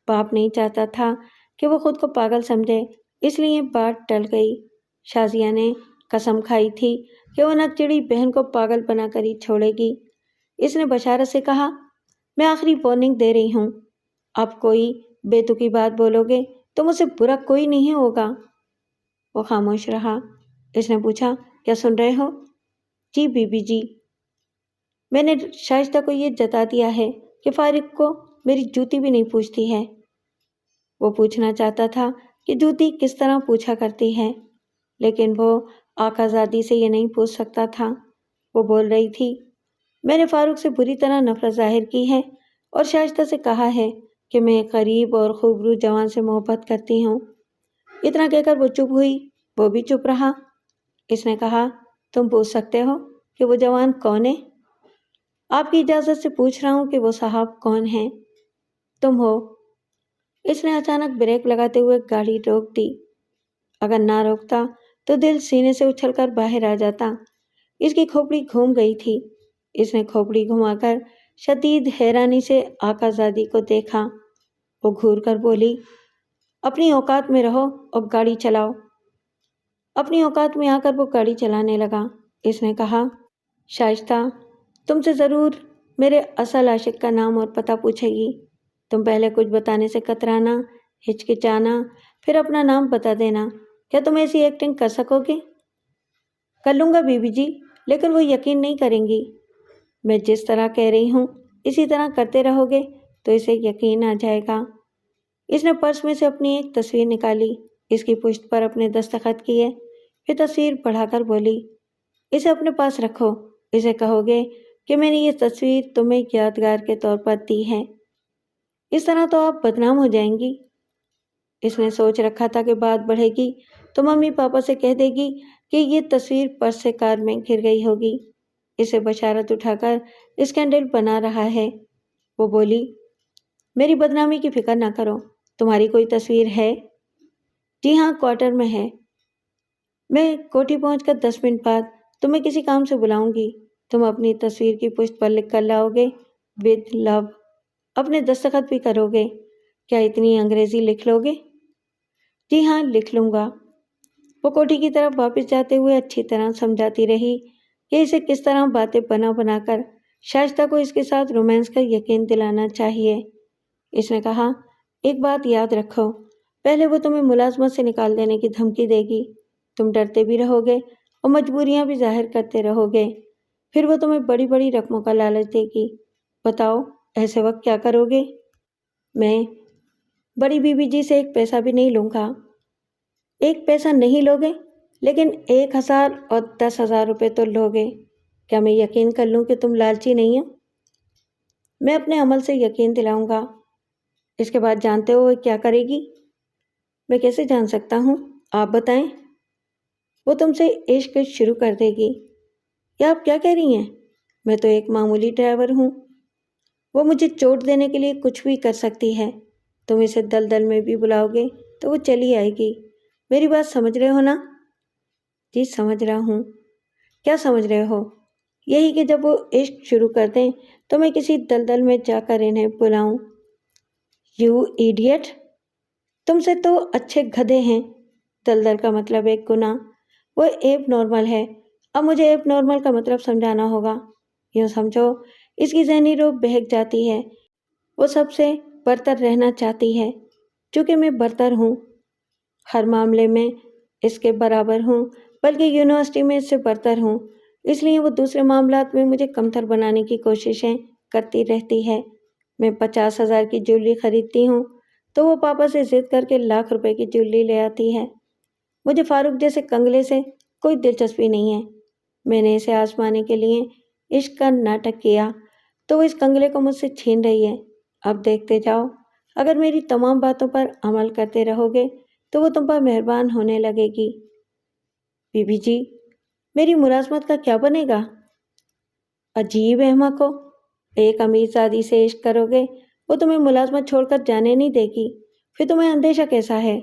باپ نہیں چاہتا تھا کہ وہ خود کو پاگل سمجھے، اس لیے بات ٹل گئی۔ شازیہ نے قسم کھائی تھی کہ وہ نکچڑی بہن کو پاگل بنا کر ہی چھوڑے گی۔ اس نے بشارت سے کہا، میں آخری وارننگ دے رہی ہوں، اب کوئی بے تکی بات بولو گے تو مجھ سے برا کوئی نہیں ہوگا۔ وہ خاموش رہا۔ اس نے پوچھا، کیا سن رہے ہو؟ G B B G. میں نے شائستہ کو یہ جتا دیا ہے کہ فارق کو میری جوتی بھی نہیں پوچھتی ہے۔ وہ پوچھنا چاہتا تھا کہ جوتی کس طرح پوچھا کرتی ہے، لیکن وہ آقازادی سے یہ نہیں پوچھ سکتا تھا۔ وہ بول رہی تھی، میں نے فاروق سے بری طرح نفرت ظاہر کی ہے اور شائستہ سے کہا ہے کہ میں ایک غریب اور خوبرو جوان سے محبت کرتی ہوں۔ اتنا کہہ کر وہ چپ ہوئی۔ وہ بھی چپ رہا۔ اس نے کہا، تم پوچھ سکتے ہو کہ وہ جوان کون ہے؟ آپ کی اجازت سے پوچھ رہا ہوں کہ وہ صاحب کون ہیں؟ تم ہو۔ اس نے اچانک بریک لگاتے ہوئے گاڑی روک دی۔ اگر نہ روکتا تو دل سینے سے اچھل کر باہر آ جاتا۔ اس کی کھوپڑی گھوم گئی تھی۔ اس نے کھوپڑی گھما کر شدید حیرانی سے آقازادی کو دیکھا۔ وہ گھور کر بولی، اپنی اوقات میں رہو اور گاڑی چلاؤ۔ اپنی اوقات میں آ کر وہ گاڑی چلانے لگا۔ اس نے کہا، شائستہ تم سے ضرور میرے اصل عاشق کا نام اور پتہ پوچھے گی۔ تم پہلے کچھ بتانے سے کترانا، ہچکچانا، پھر اپنا نام بتا دینا۔ کیا تم ایسی ایکٹنگ کر سکو گے؟ کر لوں گا بی بی جی، لیکن وہ یقین نہیں کریں گی۔ میں جس طرح کہہ رہی ہوں اسی طرح کرتے رہو گے تو اسے یقین آ جائے گا۔ اس نے پرس میں سے اپنی ایک تصویر نکالی، اس کی پشت پر اپنے دستخط کیے، پھر تصویر بڑھا کر بولی، اسے اپنے پاس رکھو۔ اسے کہو گے کہ میں نے یہ تصویر تمہیں یادگار کے طور پر دی ہے۔ اس طرح تو آپ بدنام ہو جائیں گی۔ اس نے سوچ رکھا تھا کہ بات بڑھے گی تو ممی پاپا سے کہہ دے گی کہ یہ تصویر پرس سے کار میں گر گئی ہوگی۔ اسے بشارت اٹھا کر اسکینڈل بنا رہا ہے۔ وہ بولی، میری بدنامی کی فکر نہ کرو۔ تمہاری کوئی تصویر ہے؟ جی ہاں، کوارٹر میں ہے۔ میں کوٹھی پہنچ کر 10 منٹ بعد تمہیں کسی کام سے بلاؤں گی۔ تم اپنی تصویر کی پشت پر لکھ کر لاؤ گے، ود لو۔ اپنے دستخط بھی کرو گے۔ کیا اتنی انگریزی لکھ لو گے؟ جی ہاں، لکھ لوں گا۔ وہ کوٹھی کی طرف واپس جاتے ہوئے اچھی طرح سمجھاتی رہی کہ اسے کس طرح باتیں بنا کر شائستہ کو اس کے ساتھ رومانس کا یقین دلانا چاہیے۔ اس نے کہا، ایک بات یاد رکھو، پہلے وہ تمہیں ملازمت سے نکال دینے کی دھمکی دے گی، تم ڈرتے بھی رہو گے اور مجبوریاں بھی ظاہر کرتے رہو گے، پھر وہ تمہیں بڑی بڑی رقموں کا لالچ دے گی۔ بتاؤ ایسے وقت کیا کرو گے؟ میں بڑی بی بی جی سے ایک پیسہ بھی نہیں لوں گا۔ ایک پیسہ نہیں لوگے؟ لیکن 1,000 اور 10,000 روپے تو لوگے۔ کیا میں یقین کر لوں کہ تم لالچی نہیں ہو؟ میں اپنے عمل سے یقین دلاؤں گا۔ اس کے بعد جانتے ہو وہ کیا کرے گی؟ میں کیسے جان سکتا ہوں؟ آپ بتائیں۔ وہ تم سے عشق شروع کر دے گی۔ یا آپ کیا کہہ رہی ہیں؟ میں تو ایک معمولی ڈرائیور ہوں۔ وہ مجھے چوٹ دینے کے لیے کچھ بھی کر سکتی ہے۔ تم اسے دلدل میں بھی بلاؤ گے تو وہ چلی آئے گی۔ میری بات سمجھ رہے ہو نا؟ جی سمجھ رہا ہوں۔ کیا سمجھ رہے ہو؟ یہی کہ جب وہ عشق شروع کر دیں تو میں کسی دلدل میں جا کر انہیں بلاؤں۔ You idiot! تم سے تو اچھے گدھے ہیں۔ دلدل کا مطلب ایک گناہ، وہ ایب نارمل ہے۔ اب مجھے ایب نارمل کا مطلب سمجھانا ہوگا۔ یوں سمجھو اس کی ذہنی روح بہک جاتی ہے۔ وہ سب سے برتر رہنا چاہتی ہے۔ چونکہ میں برتر ہوں، ہر معاملے میں اس کے برابر ہوں، بلکہ یونیورسٹی میں اس سے برتر ہوں، اس لیے وہ دوسرے معاملات میں مجھے کمتر بنانے کی کوششیں کرتی رہتی ہے۔ میں 50,000 کی جویلری خریدتی ہوں تو وہ پاپا سے ضد کر کے لاکھ روپے کی جویلری لے آتی ہے۔ مجھے فاروق جیسے کنگلے سے کوئی دلچسپی نہیں ہے۔ میں نے اسے آزمانے کے لیے عشق کا ناٹک کیا تو وہ اس کنگلے کو مجھ سے چھین رہی ہے۔ اب دیکھتے جاؤ، اگر میری تمام باتوں پر عمل کرتے رہو گے تو وہ تم پر مہربان ہونے لگے گی۔ بی بی جی، میری ملازمت کا کیا بنے گا؟ عجیب احمق ہو، ایک امیر زادی سے عشق کرو گے، وہ تمہیں ملازمت چھوڑ کر جانے نہیں دے گی، پھر تمہیں اندیشہ کیسا ہے؟